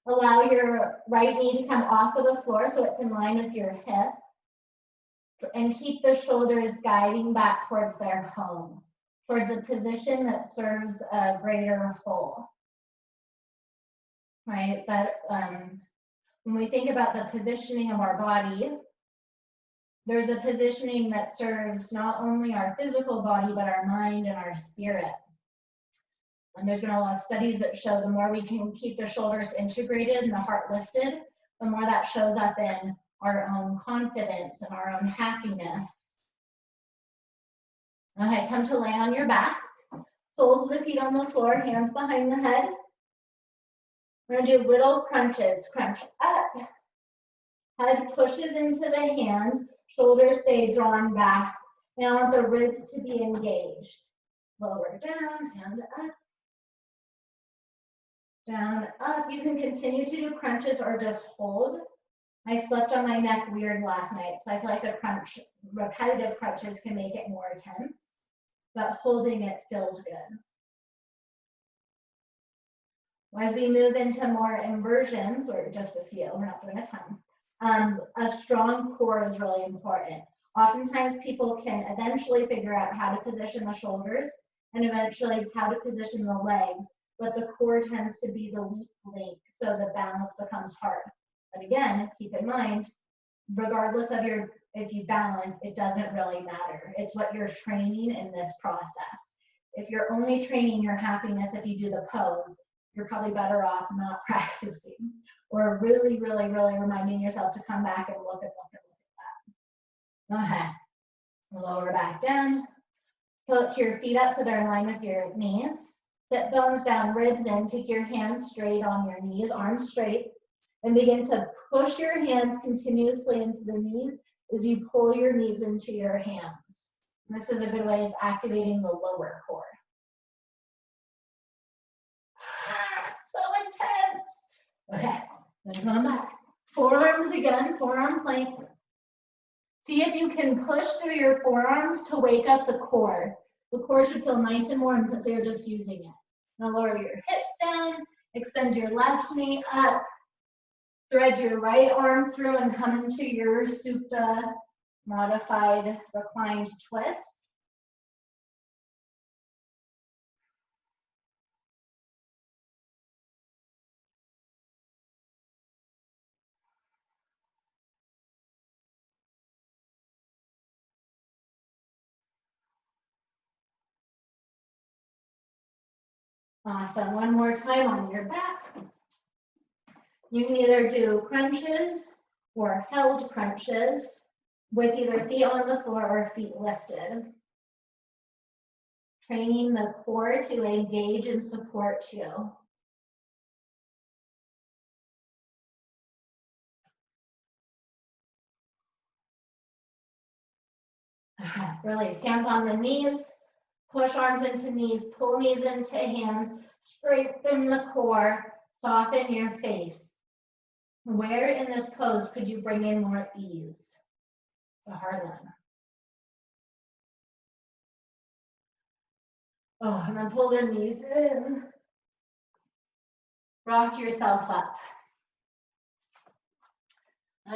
B: Allow your right knee to come off of the floor so it's in line with your hip. And keep the shoulders guiding back towards their home, towards a position that serves a greater whole. Right? But when we think about the positioning of our body, there's a positioning that serves not only our physical body, but our mind and our spirit. And there's been a lot of studies that show the more we can keep the shoulders integrated and the heart lifted, the more that shows up in our own confidence and our own happiness. Okay, come to lay on your back. Soles of the feet on the floor, hands behind the head. We're gonna do little crunches. Crunch up. Head pushes into the hands, shoulders stay drawn back. Now I want the ribs to be engaged. Lower down and up. Down, up. You can continue to do crunches or just hold. I slept on my neck weird last night, so I feel like a crunch, repetitive crunches can make it more tense, but holding it feels good. As we move into more inversions, or just a few, we're not doing a ton, a strong core is really important. Oftentimes people can eventually figure out how to position the shoulders and eventually how to position the legs, but the core tends to be the weak link, so the balance becomes hard. But again, keep in mind, regardless of if you balance, it doesn't really matter. It's what you're training in this process. If you're only training your happiness if you do the pose, you're probably better off not practicing, or really, really, really reminding yourself to come back and look at that. Okay, lower back down. Put your feet up so they're in line with your knees. Sit bones down, ribs in. Take your hands straight on your knees, arms straight. And begin to push your hands continuously into the knees as you pull your knees into your hands. And this is a good way of activating the lower core. So intense. Okay, then come back. Forearms again, forearm plank. See if you can push through your forearms to wake up the core. The core should feel nice and warm since you're just using it. Now lower your hips down, extend your left knee up. Thread your right arm through and come into your Supta modified reclined twist. Awesome. One more time on your back. You can either do crunches or held crunches with either feet on the floor or feet lifted. Training the core to engage and support you. Release. Hands on the knees. Push arms into knees. Pull knees into hands. Strengthen the core. Soften your face. Where in this pose could you bring in more ease? It's a hard one. Oh, and then pull the knees in. Rock yourself up.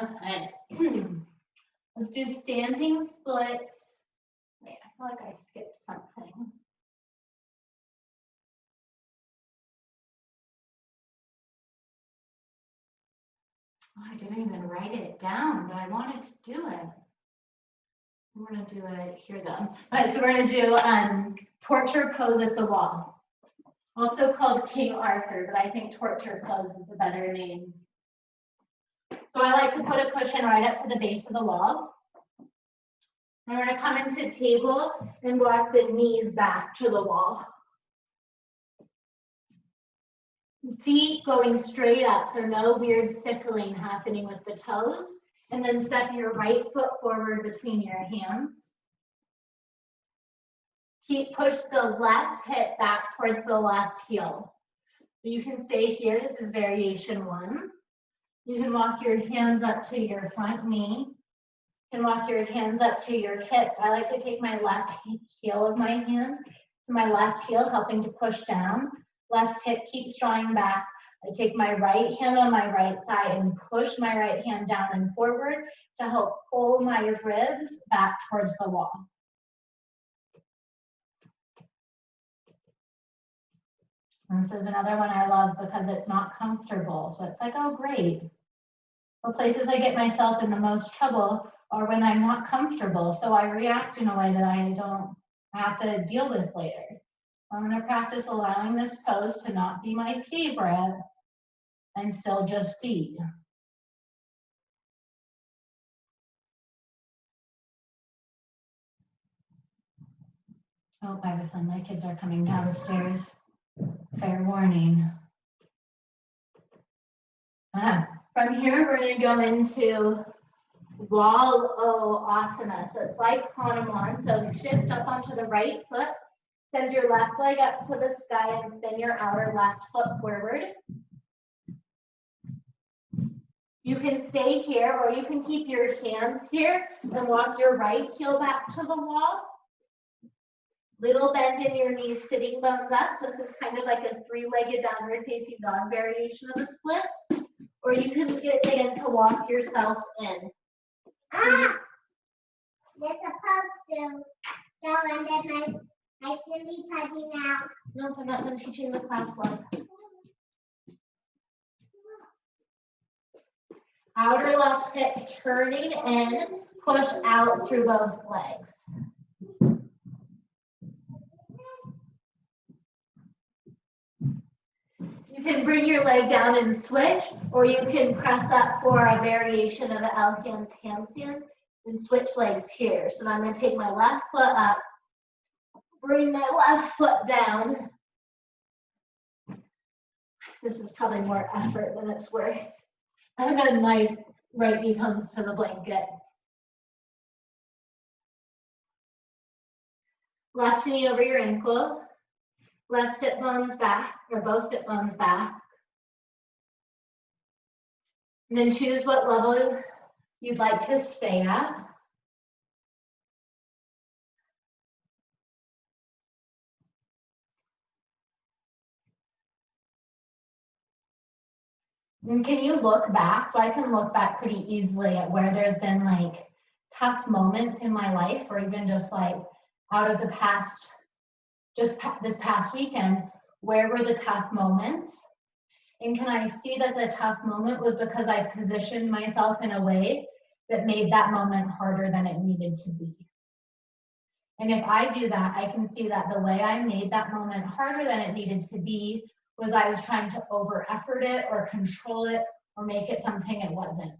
B: Okay. Let's do standing splits. Wait, I feel like I skipped something. Oh, I didn't even write it down, but I wanted to do it. I'm gonna do it here though. All right, so we're gonna do torture pose at the wall. Also called King Arthur, but I think torture pose is a better name. So I like to put a cushion right up to the base of the wall. I'm gonna come into table and walk the knees back to the wall. Feet going straight up, so no weird sickling happening with the toes. And then step your right foot forward between your hands. Push the left hip back towards the left heel. You can stay here, this is variation 1. You can walk your hands up to your front knee. You can walk your hands up to your hips. I like to take my left heel of my hand to my left heel, helping to push down. Left hip keeps drawing back. I take my right hand on my right thigh and push my right hand down and forward to help pull my ribs back towards the wall. And this is another one I love because it's not comfortable. So it's like, oh, great. The places I get myself in the most trouble are when I'm not comfortable. So I react in a way that I don't have to deal with later. I'm going to practice allowing this pose to not be my favorite and still just be. Oh, by the fun, my kids are coming down the stairs. Fair warning. From here, we're going to go into wall O asana. So it's like Hanuman. So shift up onto the right foot. Send your left leg up to the sky and spin your outer left foot forward. You can stay here or you can keep your hands here and walk your right heel back to the wall. Little bend in your knees, sitting bones up. So this is kind of like a 3-legged downward facing dog variation of the splits. Or you can begin to walk yourself in.
D: You're supposed to go and then I silly putty now.
B: Nope, I'm not done teaching the class love. Outer left hip turning in, push out through both legs. You can bring your leg down and switch, or you can press up for a variation of the handstands and switch legs here. So I'm going to take my left foot up, bring my left foot down. This is probably more effort than it's worth. And then my right knee comes to the blanket. Left knee over your ankle. Left sit bones back, or both sit bones back. And then choose what level you'd like to stay at. And can you look back? So I can look back pretty easily at where there's been like tough moments in my life, or even just like out of the past, this past weekend, where were the tough moments? And can I see that the tough moment was because I positioned myself in a way that made that moment harder than it needed to be?
A: And if I do that, I can see that the way I made that moment harder than it needed to be was I was trying to over effort it or control it or make it something it wasn't.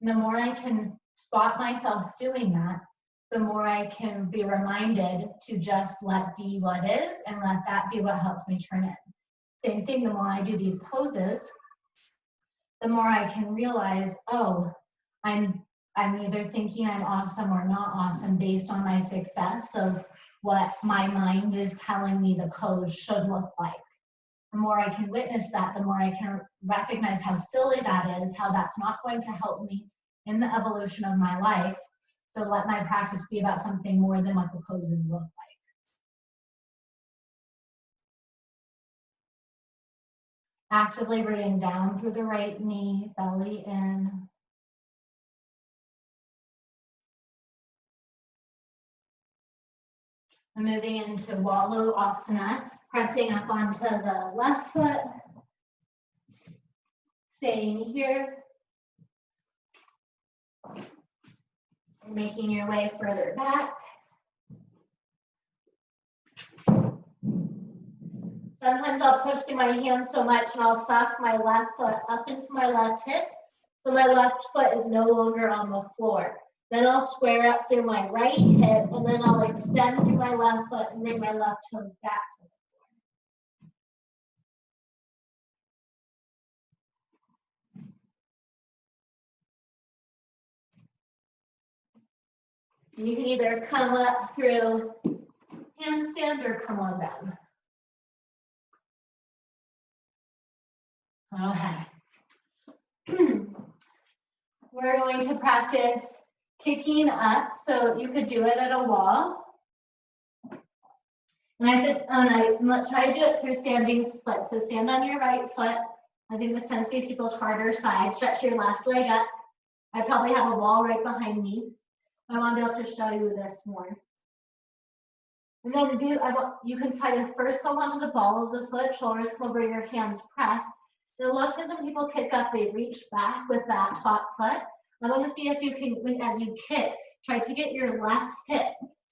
A: And the more I can spot myself doing that, the more I can be reminded to just let be what is and let that be what helps me turn it. Same thing, the more I do these poses, the more I can realize, oh, I'm either thinking I'm awesome or not awesome based on my success of what my mind is telling me the pose should look like. The more I can witness that, the more I can recognize how silly that is, how that's not going to help me in the evolution of my life. So let my practice be about something more than what the poses look like. Actively rooting down through the right knee, belly in. I'm moving into Wallow Asana, pressing up onto the left foot. Staying here. Making your way further back. Sometimes I'll push through my hands so much and I'll suck my left foot up into my left hip. So my left foot is no longer on the floor. Then I'll square up through my right hip and then I'll extend through my left foot and bring my left toes back to the floor. You can either come up through handstand or come on down. Okay. We're going to practice kicking up, so you could do it at a wall. And I said, let's try to do it through standing split. So stand on your right foot. I think this tends to be people's harder side. Stretch your left leg up. I probably have a wall right behind me. I want to be able to show you this more. And then you can try to first come onto the ball of the foot, shoulders come over, your hands press. And a lot of times when people kick up, they reach back with that top foot. I want to see if you can, as you kick, try to get your left hip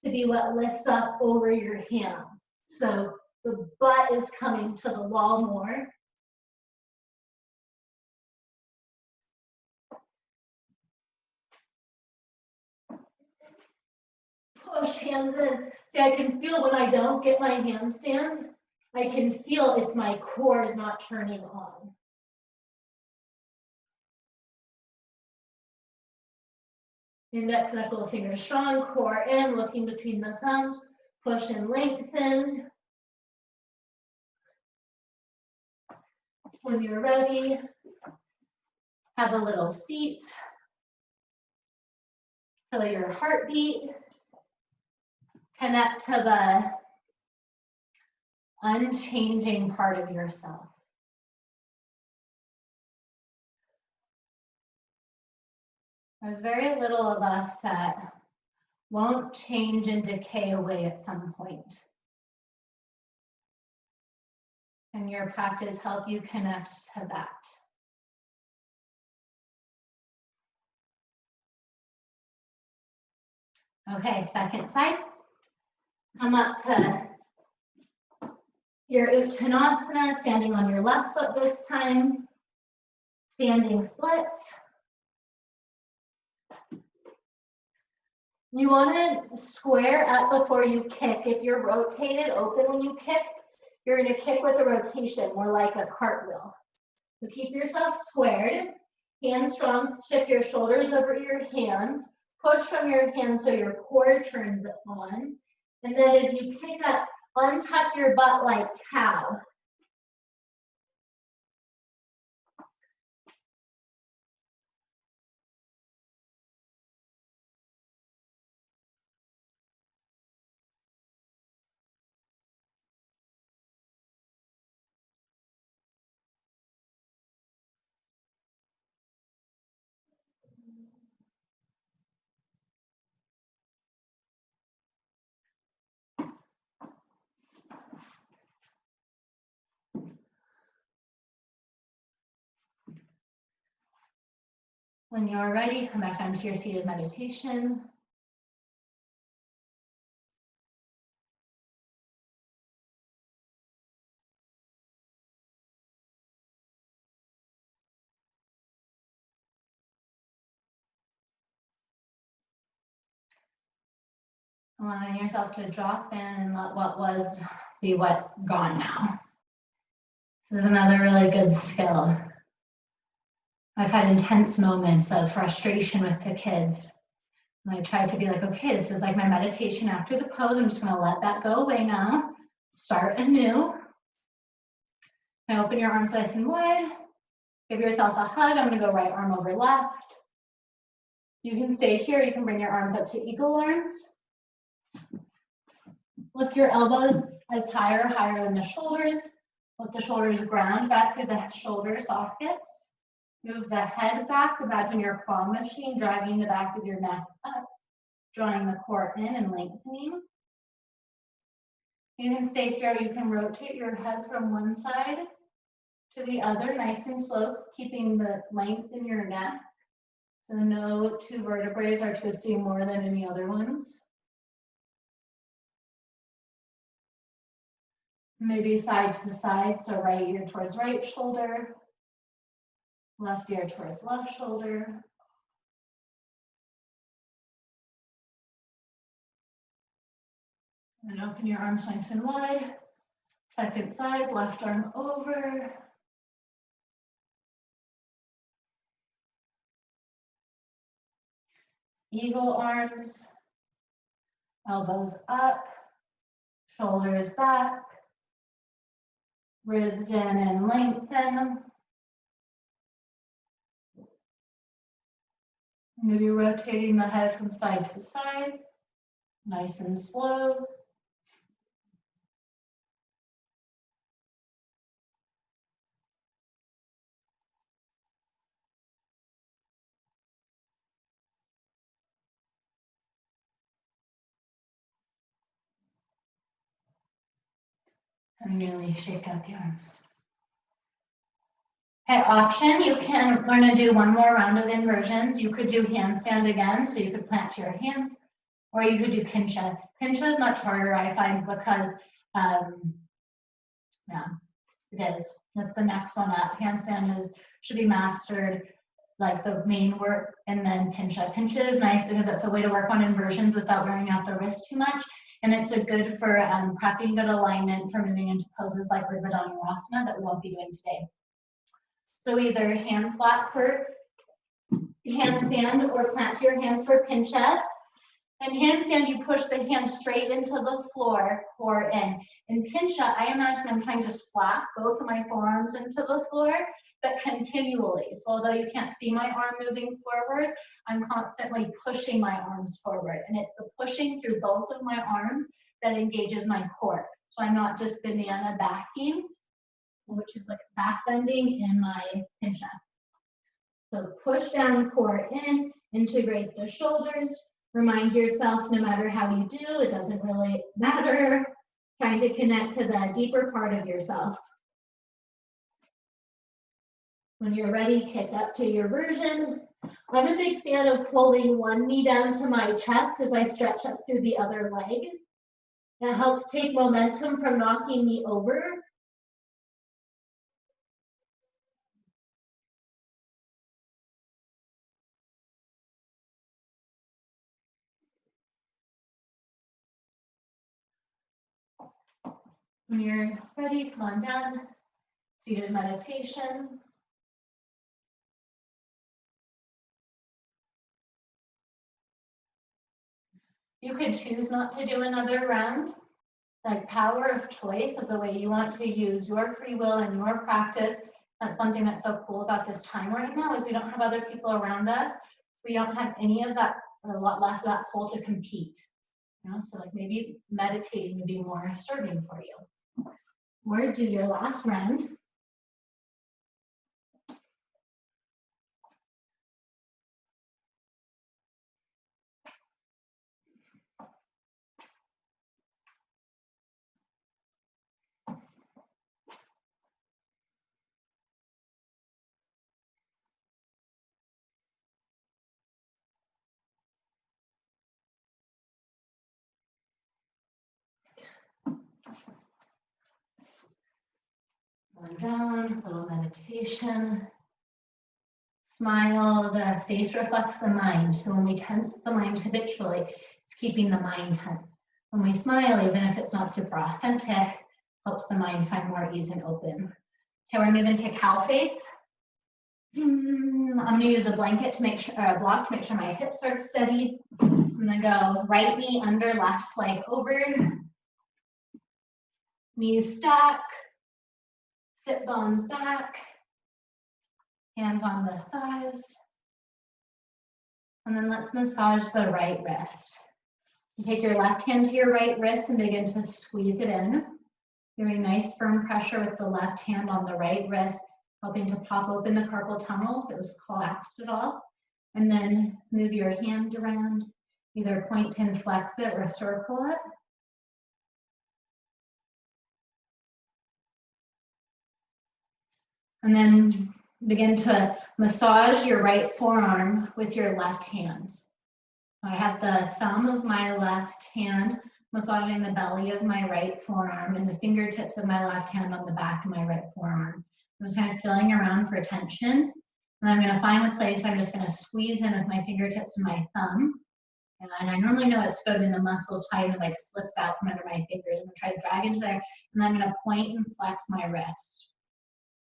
A: to be what lifts up over your hands. So the butt is coming to the wall more. Push hands in. See, I can feel when I don't get my handstand, I can feel it's my core is not turning on. Index, knuckle, finger strong, core in, looking between the thumbs, push and lengthen. When you're ready, have a little seat. Feel your heartbeat. Connect to the unchanging part of yourself. There's very little of us that won't change and decay away at some point. And your practice help you connect to that. Okay, second side. Come up to your Uttanasana, standing on your left foot this time. Standing splits. You want to square up before you kick. If you're rotated open when you kick, you're going to kick with a rotation, more like a cartwheel. So keep yourself squared. Hands strong, shift your shoulders over your hands. Push from your hands so your core turns on. And then as you kick up, untuck your butt like cow. When you're ready, come back down to your seated meditation. Allowing yourself to drop in and let what was be what gone now. This is another really good skill. I've had intense moments of frustration with the kids. And I tried to be like, okay, this is like my meditation after the pose. I'm just gonna let that go away now. Start anew. Now open your arms nice and wide. Give yourself a hug. I'm gonna go right arm over left. You can stay here. You can bring your arms up to eagle arms. Lift your elbows as higher than the shoulders. Let the shoulders ground back through the shoulder sockets. Move the head back. Imagine your claw machine dragging the back of your neck up, drawing the core in and lengthening. You can stay here. You can rotate your head from one side to the other, nice and slow, keeping the length in your neck. So no two vertebrae are twisting more than any other ones. Maybe side to the side, so right ear towards right shoulder, left ear towards left shoulder. And open your arms nice and wide. Second side, left arm over. Eagle arms, elbows up, shoulders back, ribs in and lengthen. Maybe rotating the head from side to side, nice and slow. And really shake out the arms. Okay, option, you can learn to do one more round of inversions. You could do handstand again, so you could plant your hands, or you could do pincha. Pincha is much harder, I find, because, yeah, it is. That's the next one up. Handstand should be mastered, like the main work, and then pincha. Pincha is nice because it's a way to work on inversions without wearing out the wrist too much. And it's a good for prepping good alignment for moving into poses like Virabhadrasana that we won't be doing today. So either hands flat for handstand or plant your hands for pincha. In handstand, you push the hands straight into the floor, core in. In pincha, I imagine I'm trying to slap both of my forearms into the floor, but continually. So although you can't see my arm moving forward, I'm constantly pushing my arms forward. And it's the pushing through both of my arms that engages my core. So I'm not just banana backing, which is like back bending in my pincha. So push down, core in, integrate the shoulders. Remind yourself, no matter how you do, it doesn't really matter. Trying to connect to the deeper part of yourself. When you're ready, kick up to your version. I'm a big fan of pulling one knee down to my chest as I stretch up through the other leg. That helps take momentum from knocking me over. When you're ready, come on down. Seated meditation. You could choose not to do another round, like power of choice of the way you want to use your free will and your practice. That's one thing that's so cool about this time right now is we don't have other people around us. We don't have any of that, or a lot less of that pull to compete. You know, so like maybe meditating would be more serving for you. Or do your last round. One down, a little meditation. Smile, the face reflects the mind. So when we tense the mind habitually, It's keeping the mind tense. When we smile, even if it's not super authentic, helps the mind find more ease and open. Okay, we're moving to cow face. I'm going to use a blanket to make sure, or a block to make sure my hips are steady. I'm going to go right knee under, left leg over. Knees stack. Sit bones back. Hands on the thighs. And then let's massage the right wrist. You take your left hand to your right wrist and begin to squeeze it in. Giving nice firm pressure with the left hand on the right wrist, helping to pop open the carpal tunnel if it was collapsed at all. And then move your hand around, either point and flex it or circle it. And then begin to massage your right forearm with your left hand. I have the thumb of my left hand massaging the belly of my right forearm and the fingertips of my left hand on the back of my right forearm. I'm just kind of feeling around for tension. And I'm going to find the place I'm just going to squeeze in with my fingertips and my thumb. And I normally know it's good when the muscle tight and like slips out from under my fingers. I'm going to try to drag into there. And I'm going to point and flex my wrist.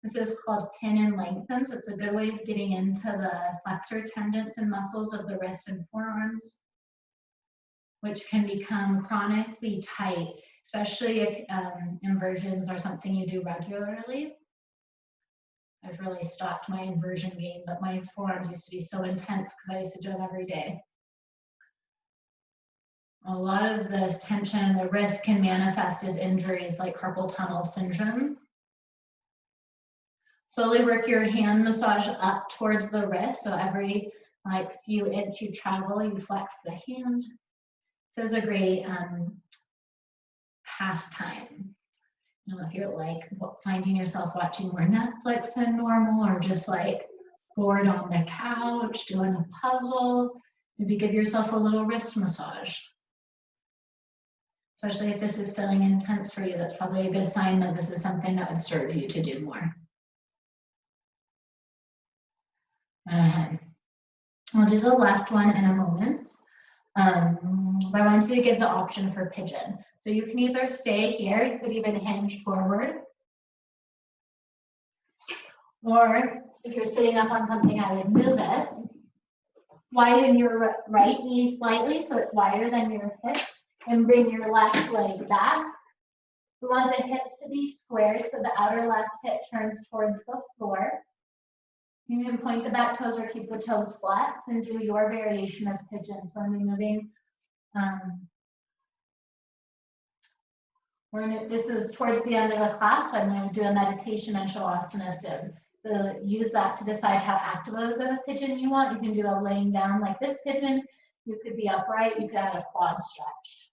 A: This is called pin and lengthen, so it's a good way of getting into the flexor tendons and muscles of the wrist and forearms, which can become chronically tight, especially if inversions are something you do regularly. I've really stopped my inversion game, but my forearms used to be so intense because I used to do it every day. A lot of this tension in the wrist can manifest as injuries like carpal tunnel syndrome. Slowly work your hand massage up towards the wrist. So every few inch you travel, you flex the hand. This is a great pastime. You know, if you're like finding yourself watching more Netflix than normal, or just like bored on the couch doing a puzzle, maybe give yourself a little wrist massage. Especially if this is feeling intense for you, that's probably a good sign that this is something that would serve you to do more. I'll do the left one in a moment. I want you to give the option for pigeon. So you can either stay here, you could even hinge forward. Or if you're sitting up on something, I would move it. Widen your right knee slightly so it's wider than your hip, and bring your left leg back. We want the hips to be squared so the outer left hip turns towards the floor. You can point the back toes or keep the toes flat and do your variation of pigeon. So I'm moving. This is towards the end of the class, so I'm going to do a meditation and shavasana sim. So use that to decide how active of a pigeon you want. You can do a laying down like this pigeon. You could be upright. You could add a quad stretch.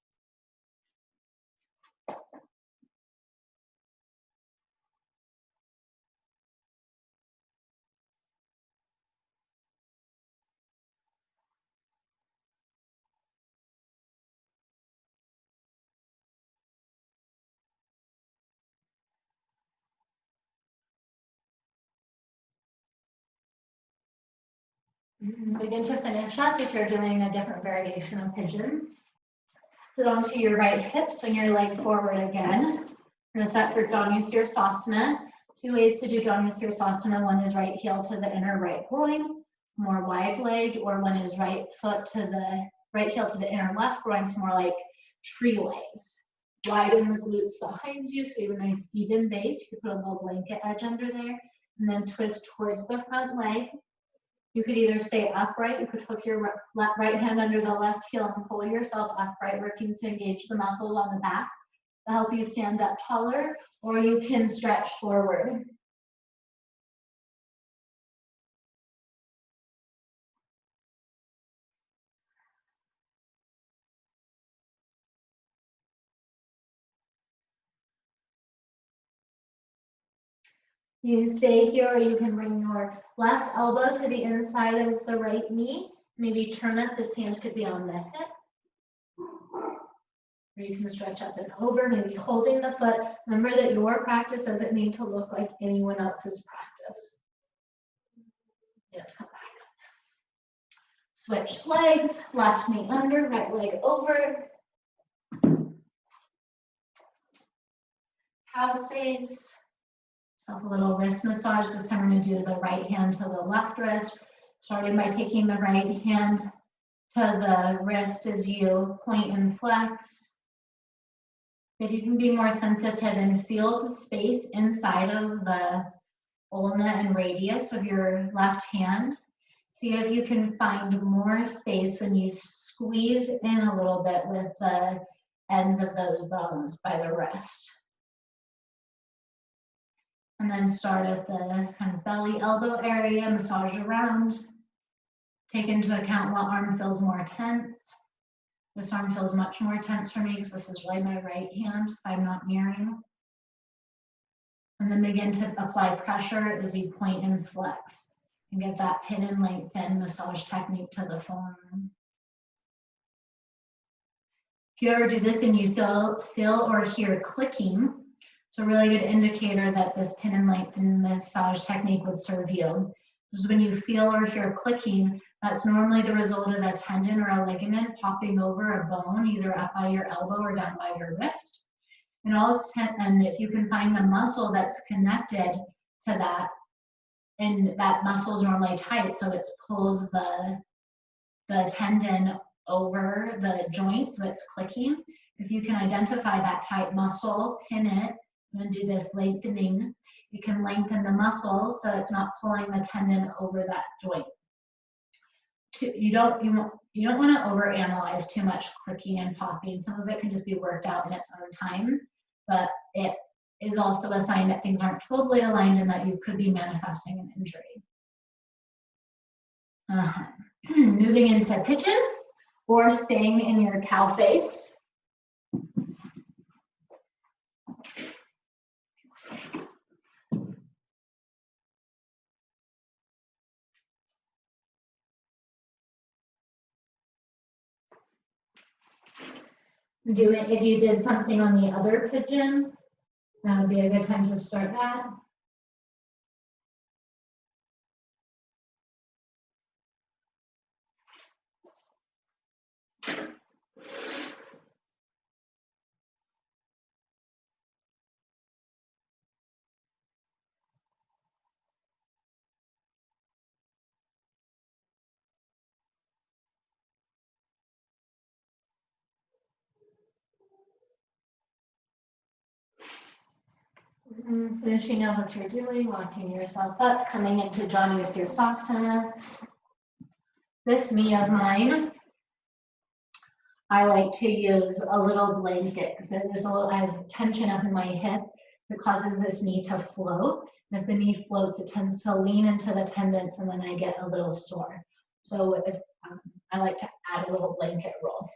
A: Begin to finish up if you're doing a different variation of pigeon. Sit onto your right hip, swing your leg forward again. We're going to set for Anusara. 2 ways to do Anusara. One is right heel to the inner right groin, more wide-legged, or one is right heel to the inner left groin, so more like tree legs. Widen the glutes behind you so you have a nice even base. You could put a little blanket edge under there, and then twist towards the front leg. You could either stay upright, you could hook your right hand under the left heel and pull yourself upright, working to engage the muscles on the back to help you stand up taller, or you can stretch forward. You can stay here, or you can bring your left elbow to the inside of the right knee. Maybe turn it, this hand could be on the hip. Or you can stretch up and over, maybe holding the foot. Remember that your practice doesn't need to look like anyone else's practice. Yeah, come back.
B: Switch legs, left knee under, right leg over. Cow face.
A: So a little wrist massage. This time we're going to do the right hand to the left wrist, starting by taking the right hand to the wrist as you point and flex. If you can be more sensitive and feel the space inside of the ulna and radius of your left hand, see if you can find more space when you squeeze in a little bit with the ends of those bones by the wrist. And then start at the kind of belly elbow area, massage around. Take into account what arm feels more tense. This arm feels much more tense for me because this is really my right hand if I'm not mirroring. And then begin to apply pressure as you point and flex and get that pin and lengthen massage technique to the forearm. If you ever do this and you feel or hear clicking, it's a really good indicator that this pin and lengthen massage technique would serve you. This is when you feel or hear clicking, that's normally the result of a tendon or a ligament popping over a bone, either up by your elbow or down by your wrist. And if you can find the muscle that's connected to that, and that muscle is normally tight, so it pulls the tendon over the joint, so it's clicking. If you can identify that tight muscle, pin it, and do this lengthening, you can lengthen the muscle so it's not pulling the tendon over that joint. You don't want to overanalyze too much clicking and popping. Some of it can just be worked out in its own time, but it is also a sign that things aren't totally aligned and that you could be manifesting an injury. Moving into pigeon or staying in your cow face. Do it if you did something on the other pigeon. That would be a good time to start that. Finishing up what you're doing, walking yourself up, coming into Janusirsasana. This knee of mine, I like to use a little blanket because I have tension up in my hip that causes this knee to float. And if the knee floats, it tends to lean into the tendons and then I get a little sore. So if I like to add a little blanket roll.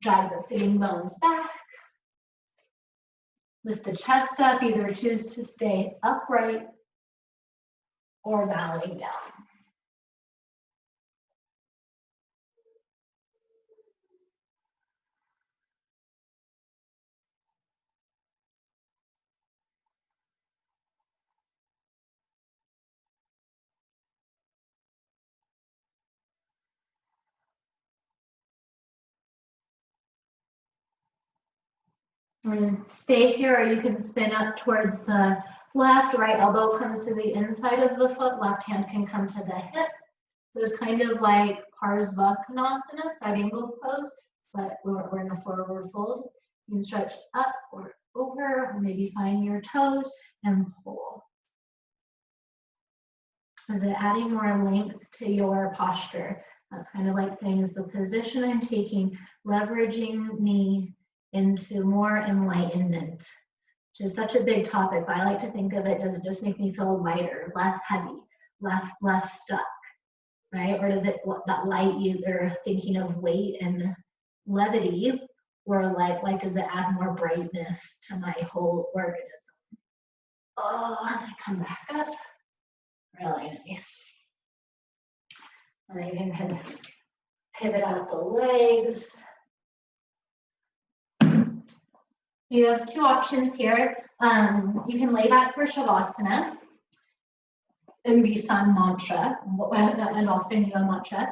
A: Drive the sitting bones back. Lift the chest up, either choose to stay upright or bowing down. And stay here, or you can spin up towards the left. Right elbow comes to the inside of the foot. Left hand can come to the hip. So it's kind of like Parsvakonasana, side angle pose, but we're in a forward fold. You can stretch up or over, or maybe find your toes and pull. Is it adding more length to your posture? That's kind of like saying, is the position I'm taking leveraging me into more enlightenment, which is such a big topic, but I like to think of it, does it just make me feel lighter, less heavy, less stuck, right? Or does it, that light, either thinking of weight and levity, or like does it add more brightness to my whole organism? Oh, and I come back up, really nice. And then you can kind of pivot out the legs. You have two options here. You can lay back for Shavasana and be some mantra, and I'll sing you a mantra.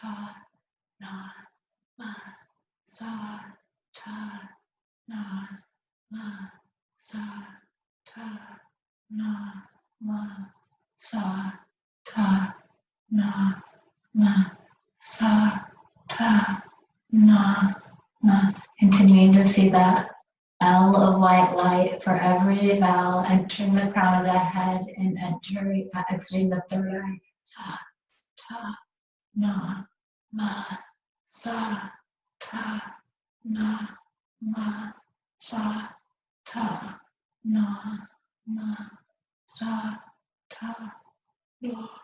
A: ta, na, ma, sa, ta, na, ma, sa, ta, na, ma, sa, ta, na, ma, sa, ta, na, ma. Continuing to see that L of white light for every vowel, entering the crown of the head and exiting the third eye. Sa, ta, na, ma, sa, ta, na, ma, sa, ta, na, ma, sa, ta, na,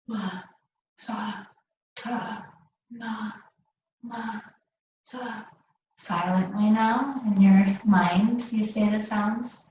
A: ma, sa, ta, na, ma, sa. Silently now, in your mind, you say the sounds.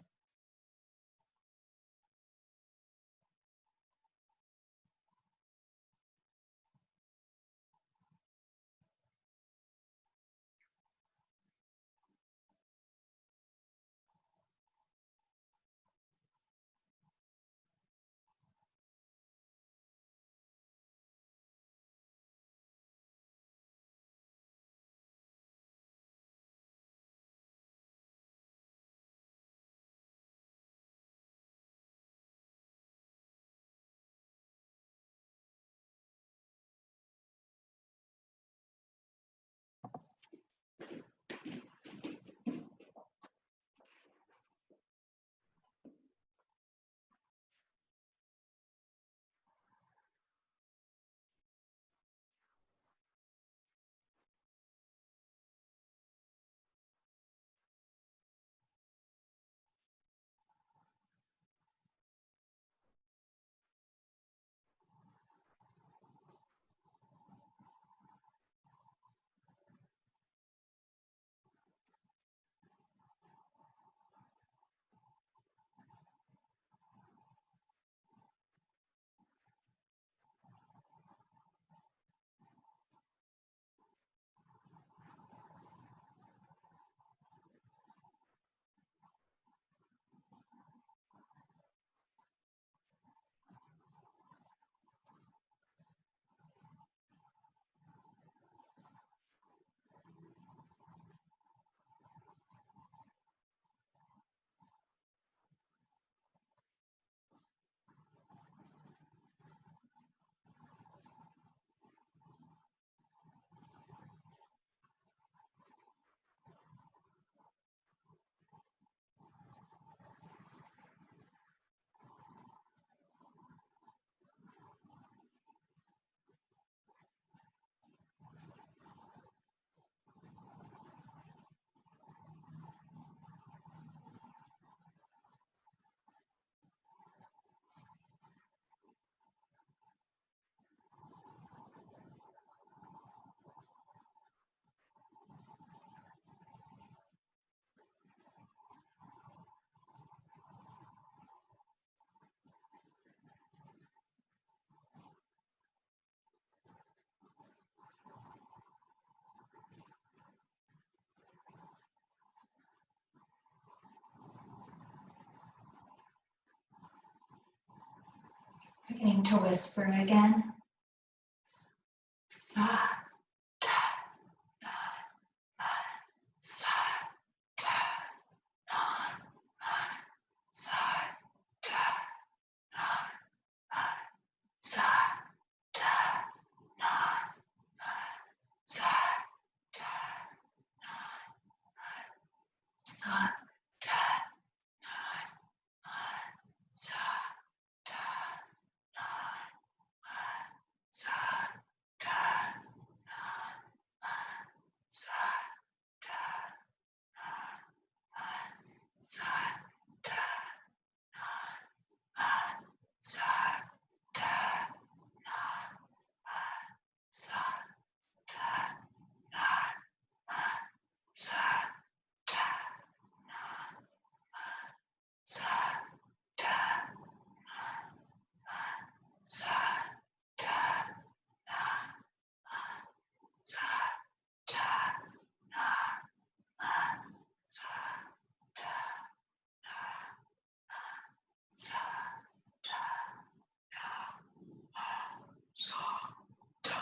A: Beginning to whisper again. Sa, ta, na, ma, sa, ta, na, ma, sa, ta, na, ma, sa, ta, na, ma, sa, ta, na, ma, sa, ta, na, ma, sa, ta, na, ma, sa, ta, na, ma, sa, ta, na, ma, sa, ta, na, ma, sa, ta, na, ma, sa, ta, na, ma, sa, ta, na, ma, sa, ta, na, ma, sa, ta, na, ma, sa, ta, na, ma, sa, ta, na, ma, sa, ta, na, ma, sa, ta,